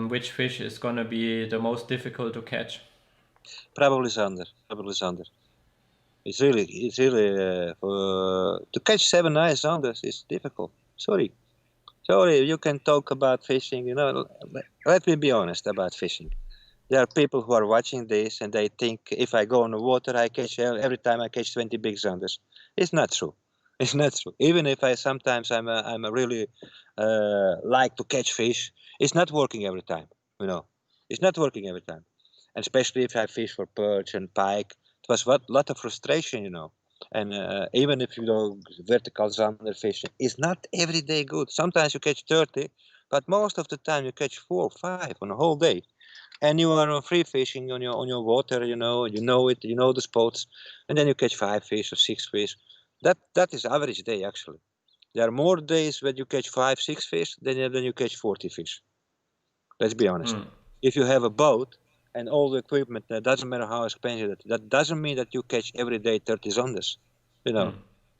which fish is going to be the most difficult to catch? Probably Zander. It's really to catch 7 nice Zanders is difficult. Sorry, you can talk about fishing, let me be honest about fishing. There are people who are watching this and they think if I go on the water, I catch every time I catch 20 big Zanders. It's not true. It's not true. Even if sometimes I'm a really like to catch fish, it's not working every time. It's not working every time, and especially if I fish for perch and pike, it was a lot of frustration. And even if you go vertical Zander fishing, it's not every day good. Sometimes you catch 30, but most of the time you catch 4 or 5 on a whole day. And you are free fishing on your water, you know it, you know the spots, and then you catch 5 fish or 6 fish. That is average day actually. There are more days when you catch 5, 6 fish than you catch 40 fish. Let's be honest. If you have a boat and all the equipment, that doesn't matter how expensive that doesn't mean that you catch every day 30 Zanders.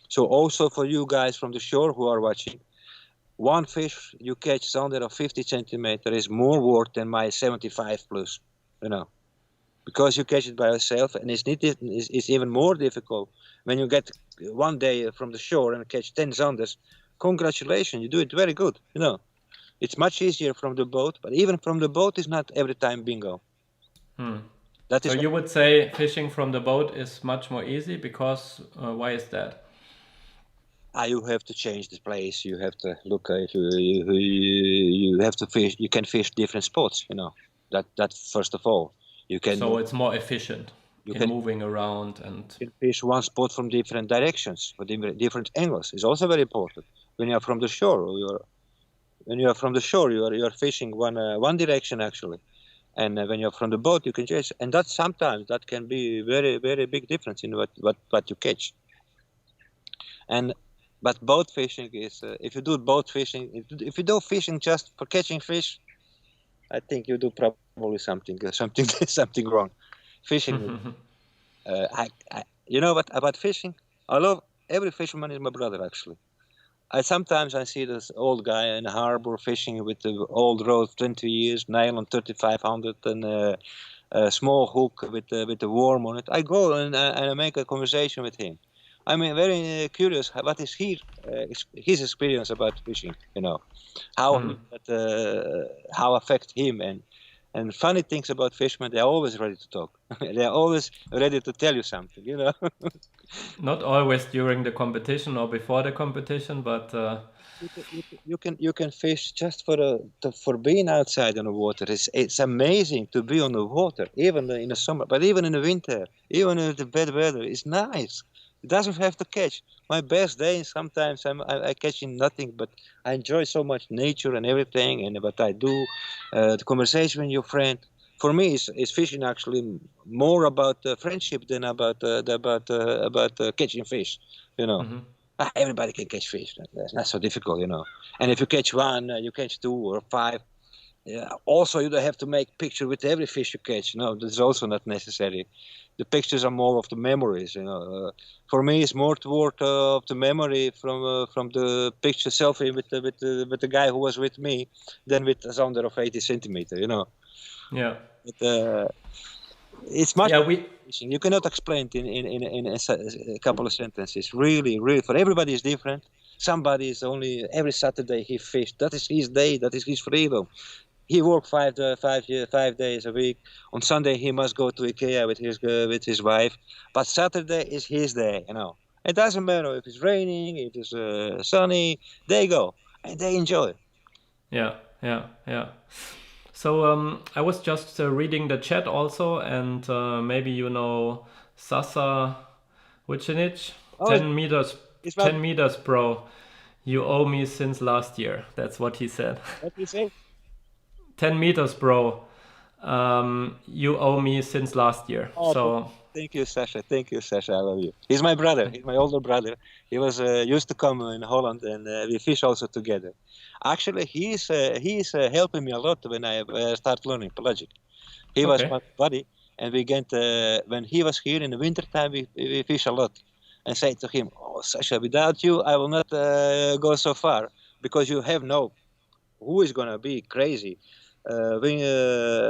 So also for you guys from the shore who are watching, one fish you catch Zander of 50 centimeter is more worth than my 75 plus, because you catch it by yourself, and it's even more difficult when you get one day from the shore and catch 10 Zanders. Congratulations, you do it very good. It's much easier from the boat, but even from the boat is not every time bingo. So you would say fishing from the boat is much more easy, because why is that? You have to change the place. You have to look. You have to fish. You can fish different spots. That first of all. You can. So it's more efficient in moving around and. You can fish one spot from different directions, or different angles. It's also very important. When you are from the shore, you are fishing one direction actually, and when you're from the boat, you can chase. And sometimes that can be very very big difference in what you catch. But boat fishing is, if you do boat fishing, if you do fishing just for catching fish, I think you do probably something wrong. Fishing, you know what about fishing? I love every fisherman is my brother actually. Sometimes I see this old guy in the harbor fishing with the old rod 20 years, nylon 3500 and a small hook with the worm on it. I go and I make a conversation with him. I'm very curious. What is his experience about fishing? How affect him and funny things about fishermen. They're always ready to talk. They're always ready to tell you something. Not always during the competition or before the competition, but You can fish just for being outside on the water. It's amazing to be on the water, even in the summer, but even in the winter, even in the bad weather, it's nice. It doesn't have to catch. My best day, sometimes I catching nothing, but I enjoy so much nature and everything, and what I do, the conversation with your friend. For me, is fishing actually more about friendship than about catching fish. Everybody can catch fish. That's not so difficult. And if you catch one, you catch two or five. Yeah. Also, you don't have to make picture with every fish you catch. No, that's also not necessary. The pictures are more of the memories. For me, it's more toward of the memory from the picture selfie with the guy who was with me than with a sounder of 80 centimeter. yeah. But, it's much. Yeah, you cannot explain it in a couple of sentences. Really, for everybody is different. Somebody is only every Saturday he fished. That is his day. That is his freedom. He worked 5 days a week. On Sunday he must go to IKEA with his wife. But Saturday is his day. It doesn't matter if it's raining, if it's sunny. They go and they enjoy. Yeah. So I was just reading the chat also, and maybe Sasa Wuchenich, 10 meters, 10 meters, bro. You owe me since last year. That's what he said. What do you say? 10 meters, bro. You owe me since last year. So thank you, Sasha. I love you. He's my brother. He's my older brother. He was used to come in Holland, and we fish also together. Actually, he's helping me a lot when I start learning pelagic. He was my buddy, and we get when he was here in the wintertime, we fish a lot. And say to him, "Oh, Sasha, without you, I will not go so far because you have no. Who is gonna be crazy?"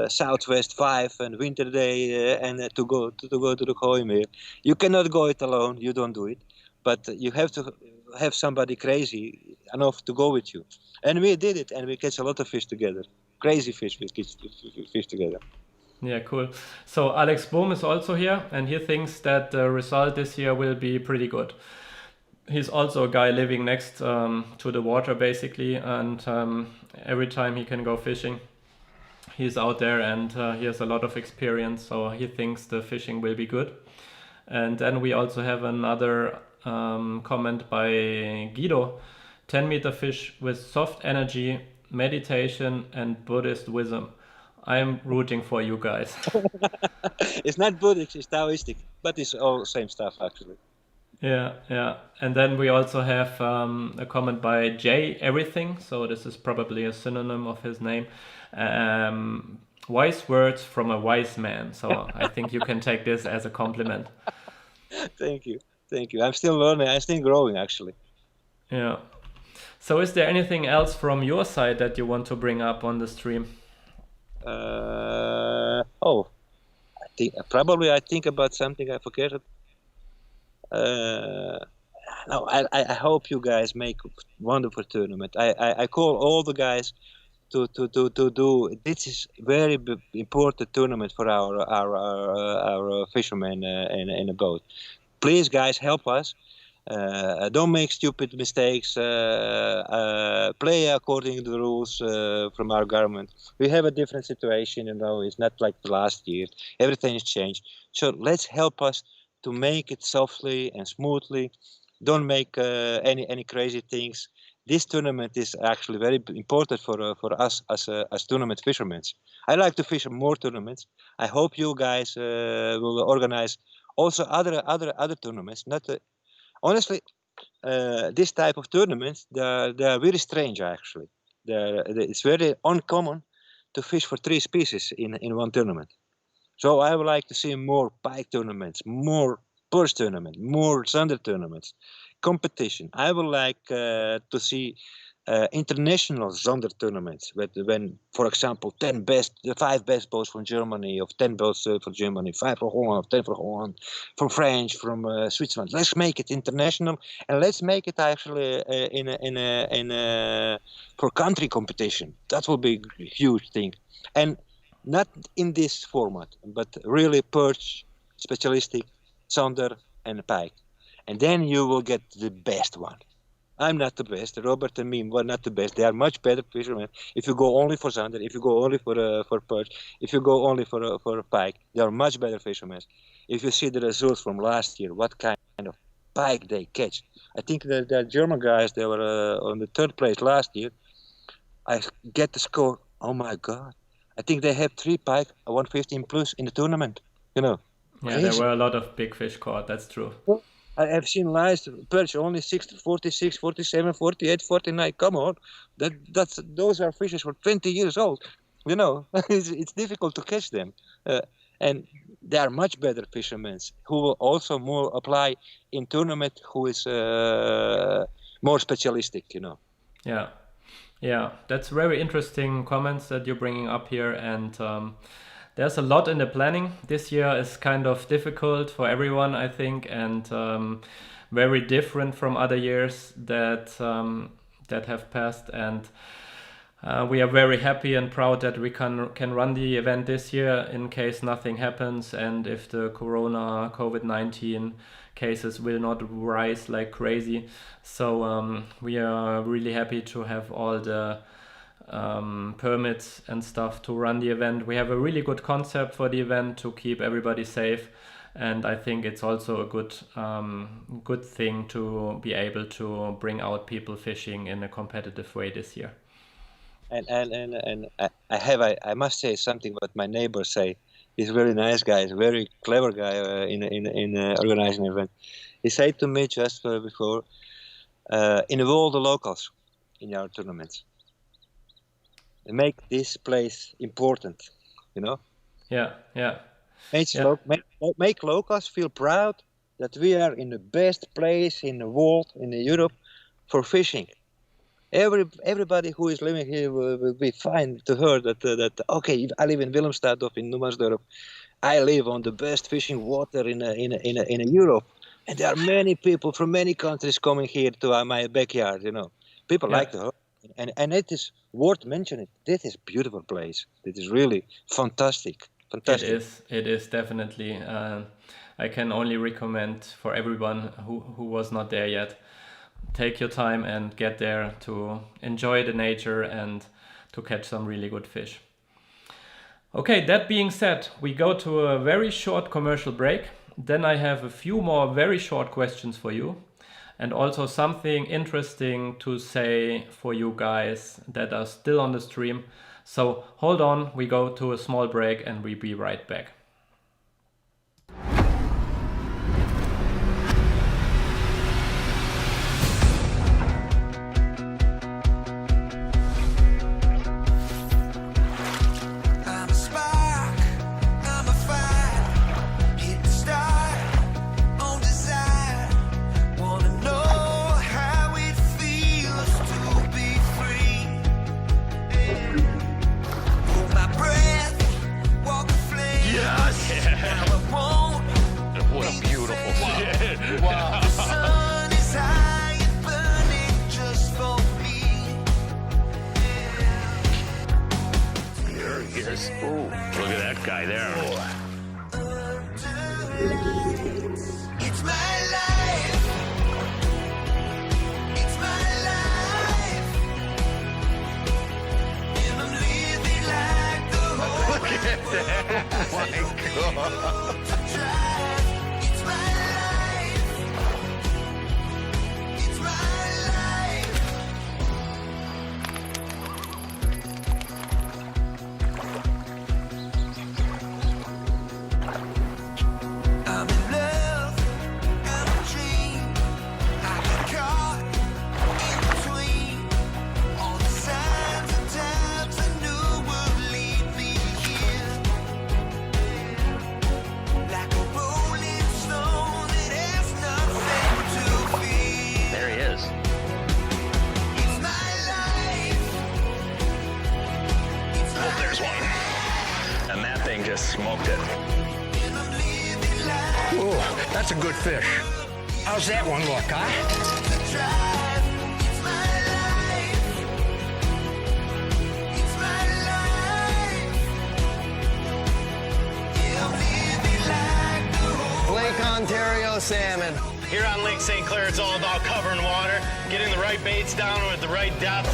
Southwest 5 and winter day and to go to the Gooimeer. You cannot go it alone. You don't do it, but you have to have somebody crazy enough to go with you. And we did it, and we catch a lot of fish together. Crazy fish we catch fish together. Yeah, cool. So Alex Bohm is also here, and he thinks that the result this year will be pretty good. He's also a guy living next to the water, basically, and every time he can go fishing, he's out there, and he has a lot of experience, so he thinks the fishing will be good. And then we also have another comment by Guido, 10-meter fish with soft energy, meditation, and Buddhist wisdom. I'm rooting for you guys. It's not Buddhist, it's Taoistic, but it's all same stuff, actually. Yeah. And then we also have a comment by Jay Everything, so this is probably a synonym of his name. Wise words from a wise man. So I think you can take this as a compliment. Thank you. I'm still learning. I'm still growing, actually. Yeah. So is there anything else from your side that you want to bring up on the stream? I think about something I forget. No, I hope you guys make wonderful tournament. I call all the guys to do. This is very important tournament for our fishermen in a boat. Please, guys, help us. Don't make stupid mistakes. Play according to the rules from our government. We have a different situation, it's not like the last year. Everything has changed. So let's help us to make it softly and smoothly. Don't make any crazy things. This tournament is actually very important for us as tournament fishermen. I like to fish more tournaments. I hope you guys will organize also other tournaments. Honestly, this type of tournaments, they are very strange, actually. It's very uncommon to fish for 3 species in one tournament. So I would like to see more pike tournaments, more purse tournaments, more zander tournaments, competition. I would like to see international Zonder tournaments, when, for example, the 5 best boats from Germany, of 10 boats for Germany, 5 for Holland, 10 for Holland, from France, from Switzerland. Let's make it international, and let's make it actually for country competition. That will be a huge thing, and not in this format, but really perch, specialistic, Zonder, and pike, and then you will get the best one. I'm not the best. Robert and me were not the best. They are much better fishermen. If you go only for Zander, if you go only for perch, if you go only for pike, they are much better fishermen. If you see the results from last year, what kind of pike they catch. I think the German guys, they were on the 3rd place last year. I get the score. Oh my God! I think they have 3 pike, 115 plus in the tournament. Yeah, crazy. there were a lot of big fish caught. That's true. I have seen lines perch only 46, 47, 48, 49. Come on, those are fishes for 20 years old. It's difficult to catch them, and they are much better fishermen who will also more apply in tournament. Who is more specialistic, Yeah, that's very interesting comments that you're bringing up here, and there's a lot in the planning. This year is kind of difficult for everyone, I think, and very different from other years that have passed. And we are very happy and proud that we can run the event this year in case nothing happens, and if the COVID-19 cases will not rise like crazy. So we are really happy to have all the permits and stuff to run the event. We have a really good concept for the event to keep everybody safe, and I think it's also a good thing to be able to bring out people fishing in a competitive way this year. And I must say something what my neighbors say. He's a very nice guy, he's a very clever guy in organizing an event. He said to me just before, involve the locals in our tournaments. Make this place important, Yeah. Make locals feel proud that we are in the best place in the world, in Europe, for fishing. Everybody who is living here will be fine to hear that okay, I live in Willemstad or in Nummersdorp. I live on the best fishing water in Europe, and there are many people from many countries coming here to my backyard. People like to hear. And it is worth mentioning. This is a beautiful place. It is really fantastic. It is definitely. I can only recommend for everyone who was not there yet, take your time and get there to enjoy the nature and to catch some really good fish. Okay, that being said, we go to a very short commercial break. Then I have a few more very short questions for you, and also something interesting to say for you guys that are still on the stream. So hold on, we go to a small break and we'll be right back. just smoked it. Ooh, that's a good fish. How's that one look, huh? Lake Ontario salmon. Here on Lake St. Clair, it's all about covering water, getting the right baits down at the right depth.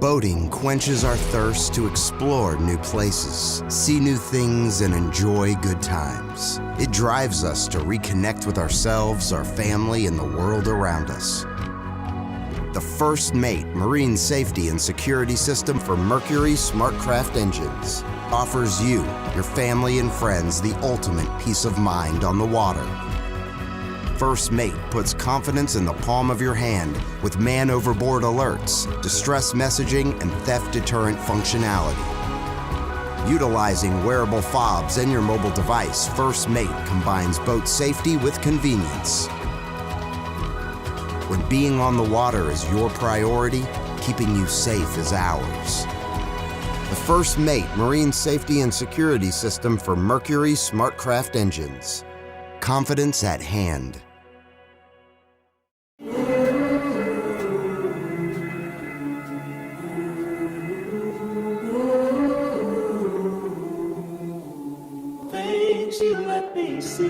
Boating quenches our thirst to explore new places, see new things, and enjoy good times. It drives us to reconnect with ourselves, our family, and the world around us. The First Mate marine safety and security system for Mercury SmartCraft engines offers you, your family, and friends the ultimate peace of mind on the water. First Mate puts confidence in the palm of your hand with man overboard alerts, distress messaging, and theft deterrent functionality. Utilizing wearable fobs and your mobile device, First Mate combines boat safety with convenience. When being on the water is your priority, keeping you safe is ours. The First Mate marine safety and security system for Mercury SmartCraft engines. Confidence at hand. You let me see.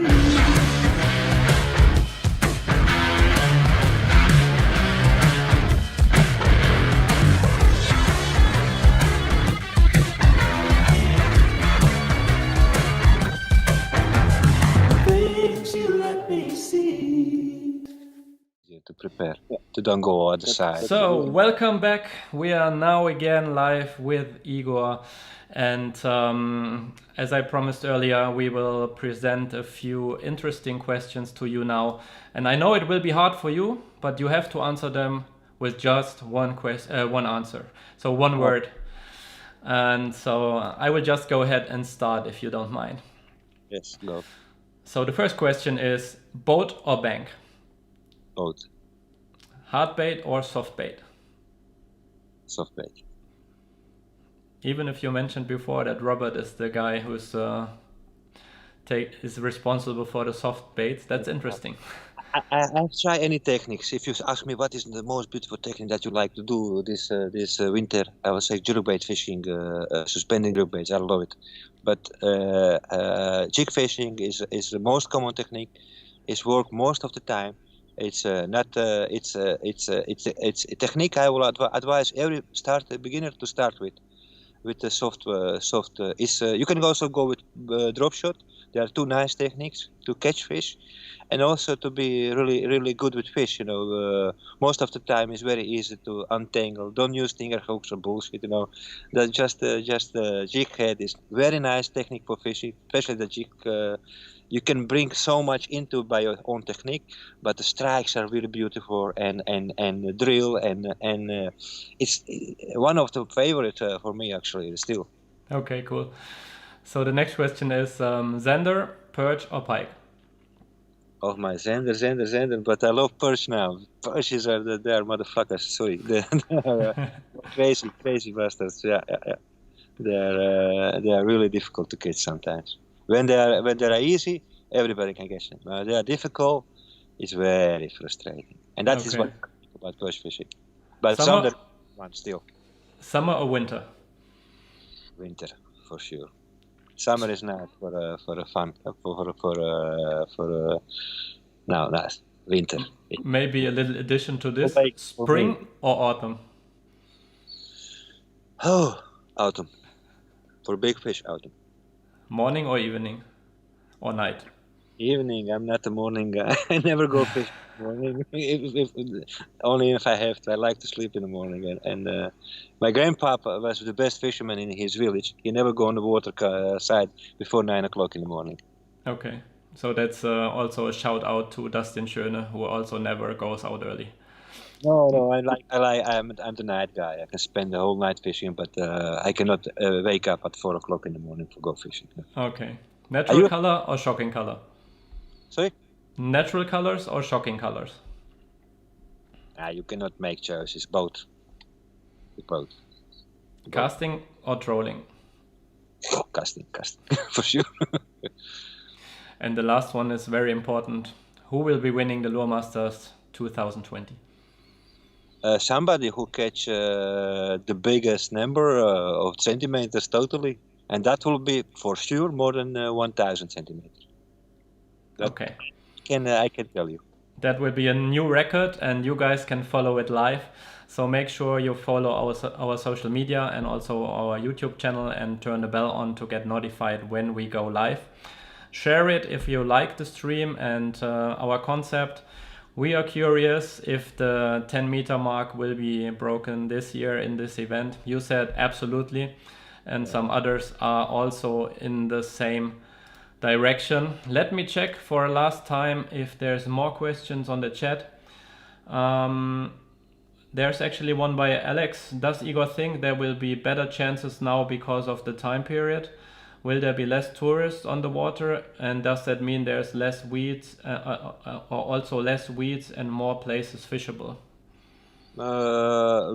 Things you let me see. To prepare, to don't go other side. So, welcome back. We are now again live with Igor. And as I promised earlier, we will present a few interesting questions to you now. And I know it will be hard for you, but you have to answer them with just one answer. So one word. And so I will just go ahead and start if you don't mind. Yes, go. So the first question is boat or bank? Boat. Hard bait or soft bait? Soft bait. Even if you mentioned before that Robert is the guy who's is responsible for the soft baits, that's interesting. I've tried any techniques. If you ask me what is the most beautiful technique that you like to do this winter, I would say jerkbait fishing, suspending jerkbaits. I love it. But jig fishing is the most common technique. It's work most of the time. It's it's a technique I will advise every beginner to start with. With the soft, you can also go with drop shot. There are two nice techniques to catch fish, and also to be really, really good with fish. You know, most of the time it's very easy to untangle. Don't use stinger hooks or bullshit. You know, that just jig head is very nice technique for fishing, especially the jig. You can bring so much into by your own technique, but the strikes are really beautiful and drill and it's one of the favorite for me actually still. Okay, cool. So the next question is Zander, perch or pike? Oh my Zander, but I love perch now. Perches are they're motherfuckers. Sorry, they're crazy bastards. Yeah. They are really difficult to catch sometimes. When they are easy, everybody can catch them. When they are difficult, it's very frustrating. And that is what I think about perch fishing. But some one still. Summer or winter? Winter, for sure. Summer is nice for fun. Nice. Winter. Maybe a little addition to this. Spring or autumn? Oh, autumn. For big fish, autumn. Morning or evening? Or night? Evening. I'm not a morning guy. I never go fish in the morning. Only if I have to. I like to sleep in the morning. And my grandpapa was the best fisherman in his village. He never go on the water side before 9 o'clock in the morning. Okay. So that's also a shout out to Dustin Schöne, who also never goes out early. No, I'm the night guy. I can spend the whole night fishing, but I cannot wake up at 4 o'clock in the morning to go fishing. Okay. Natural color or shocking color? Sorry? Natural colors or shocking colors? You cannot make choices. Both. Both. Casting or trolling? Casting, for sure. And the last one is very important. Who will be winning the Luremasters 2020? Somebody who catch the biggest number of centimeters totally, and that will be for sure more than 1,000 centimeters. Okay. I can tell you. That will be a new record, and you guys can follow it live. So make sure you follow our social media and also our YouTube channel and turn the bell on to get notified when we go live. Share it if you like the stream and our concept. We are curious if the 10-meter mark will be broken this year in this event. You said absolutely, and some others are also in the same direction. Let me check for last time if there's more questions on the chat. There's actually one by Alex. Does Igor think there will be better chances now because of the time period? Will there be less tourists on the water, and does that mean there's less weeds or also less weeds and more places fishable?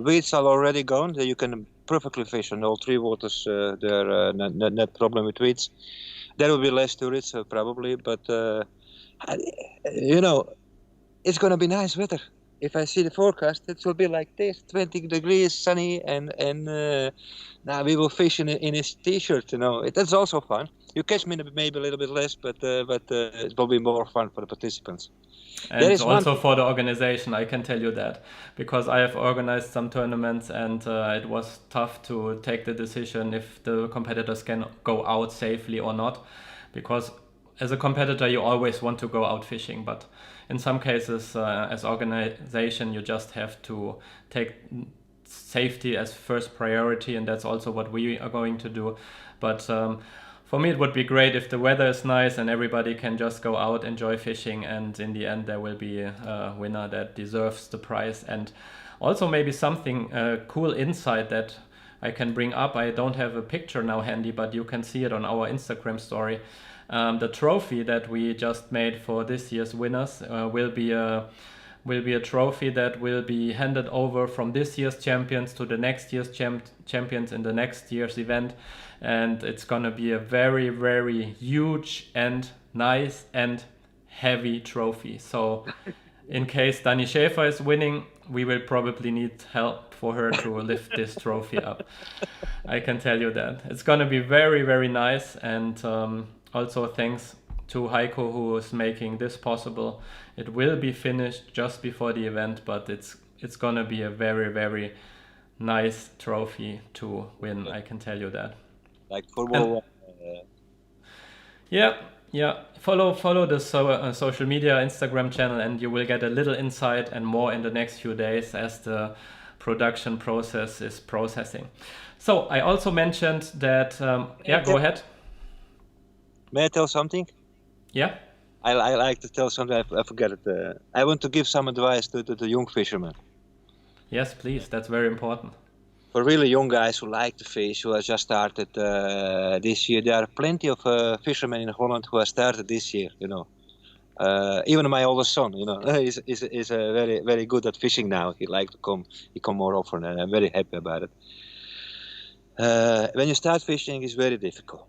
Weeds are already gone. You can perfectly fish on all 3 waters. There are not problem with weeds. There will be less tourists probably, but it's going to be nice weather. If I see the forecast, it will be like this: 20 degrees, sunny, and now we will fish in his t-shirt. That's also fun. You catch me maybe a little bit less, but it will be more fun for the participants. And also for the organization, I can tell you that, because I have organized some tournaments and it was tough to take the decision if the competitors can go out safely or not, because as a competitor you always want to go out fishing, but in some cases as organization you just have to take safety as first priority, and that's also what we are going to do. But for me it would be great if the weather is nice and everybody can just go out, enjoy fishing, and in the end there will be a winner that deserves the prize. And also maybe something cool insight that I can bring up. I don't have a picture now handy, but you can see it on our Instagram story. The trophy that we just made for this year's winners will be a trophy that will be handed over from this year's champions to the next year's champions in the next year's event, and it's gonna be a very, very huge and nice and heavy trophy. So in case Dani Schäfer is winning, we will probably need help for her to lift this trophy up. I can tell you that. It's gonna be very, very nice, and also thanks to Heiko, who is making this possible. It will be finished just before the event, but it's gonna be a very, very nice trophy to win. I can tell you that. Like Formula 1. Yeah. Follow the social media Instagram channel, and you will get a little insight and more in the next few days as the production process is processing. So I also mentioned that. Go ahead. May I tell something? Yeah. I like to tell something. I forget it. I want to give some advice to the young fishermen. Yes, please. That's very important. For really young guys who like to fish, who have just started this year, there are plenty of fishermen in Holland who have started this year. Even my oldest son, is very, very good at fishing now. He likes to come. He come more often, and I'm very happy about it. When you start fishing, it's very difficult.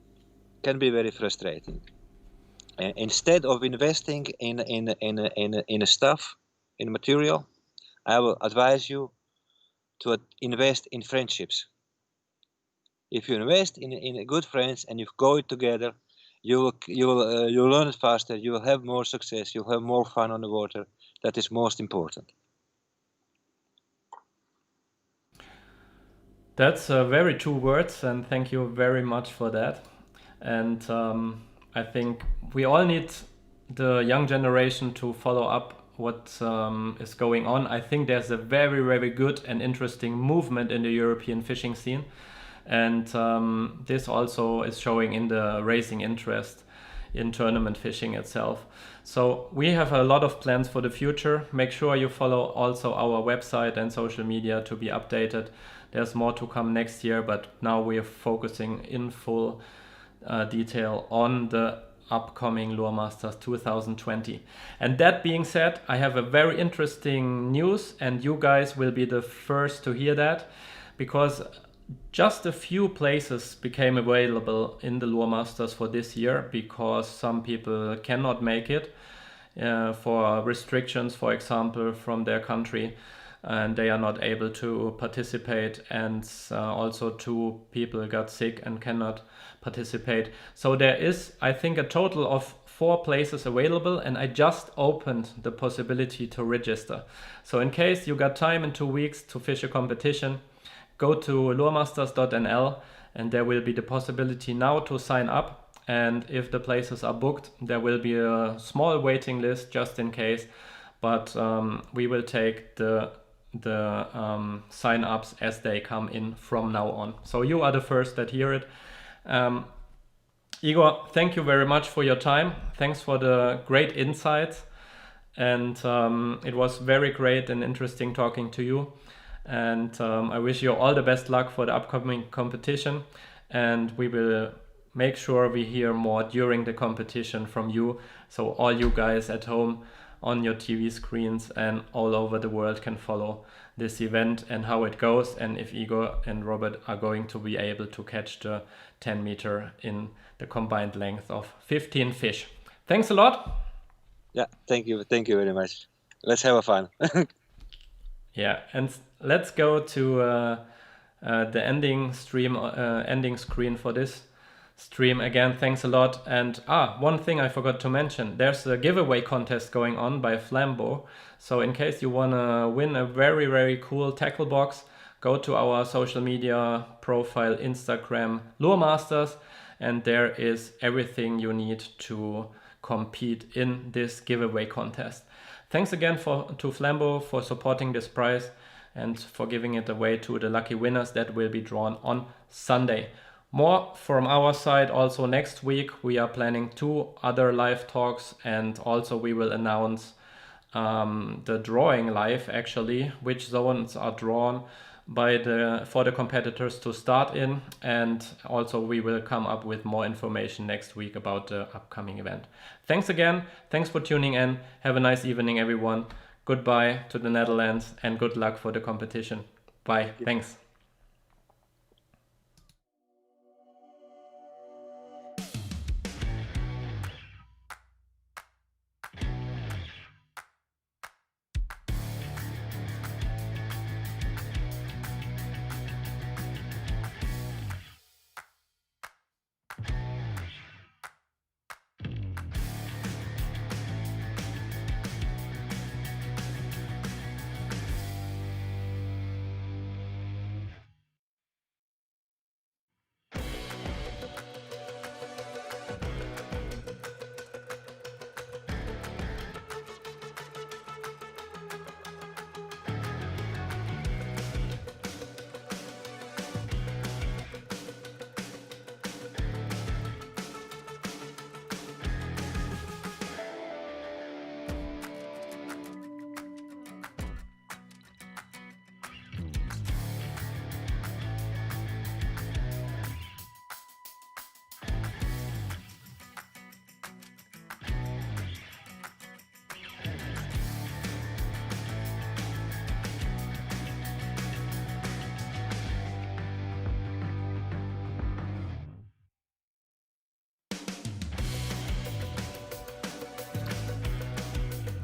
Can be very frustrating. And instead of investing in a stuff, in material, I will advise you to invest in friendships. If you invest in good friends and you go together, you'll learn it faster. You will have more success. You'll have more fun on the water. That is most important. That's very true words, and thank you very much for that. And I think we all need the young generation to follow up what is going on. I think there's a very, very good and interesting movement in the European fishing scene. And this also is showing in the racing interest. in tournament fishing itself. So we have a lot of plans for the future. Make sure you follow also our website and social media to be updated. There's more to come next year, but now we are focusing in full detail on the upcoming Luremasters 2020. And that being said, I have a very interesting news, and you guys will be the first to hear that, because just a few places became available in the Luremasters for this year because some people cannot make it for restrictions, for example, from their country, and they are not able to participate, and also 2 people got sick and cannot participate. So there is, I think, a total of 4 places available, and I just opened the possibility to register. So in case you got time in 2 weeks to fish a competition, go to luremasters.nl, and there will be the possibility now to sign up. And if the places are booked, there will be a small waiting list just in case, but we will take the sign-ups as they come in from now on. So you are the first that hear it. Igor, thank you very much for your time. Thanks for the great insights, and it was very great and interesting talking to you. And I wish you all the best luck for the upcoming competition, and we will make sure we hear more during the competition from you, so all you guys at home on your TV screens and all over the world can follow this event and how it goes, and if Igor and Robert are going to be able to catch the 10 meter in the combined length of 15 fish. Thanks a lot. Yeah, thank you very much. Let's have a fun. Yeah, and let's go to the ending screen for this stream. Again, thanks a lot. And one thing I forgot to mention, there's a giveaway contest going on by Flambeau. So in case you want to win a very, very cool tackle box, go to our social media profile, Instagram, Luremasters, and there is everything you need to compete in this giveaway contest. Thanks again to Flambeau for supporting this prize and for giving it away to the lucky winners that will be drawn on Sunday. More from our side also next week. We are planning 2 other live talks, and also we will announce the drawing live, actually, which zones are drawn for the competitors to start in, and also we will come up with more information next week about the upcoming event. Thanks again. Thanks for tuning in. Have a nice evening, everyone. Goodbye to the Netherlands and good luck for the competition. Bye. Thanks.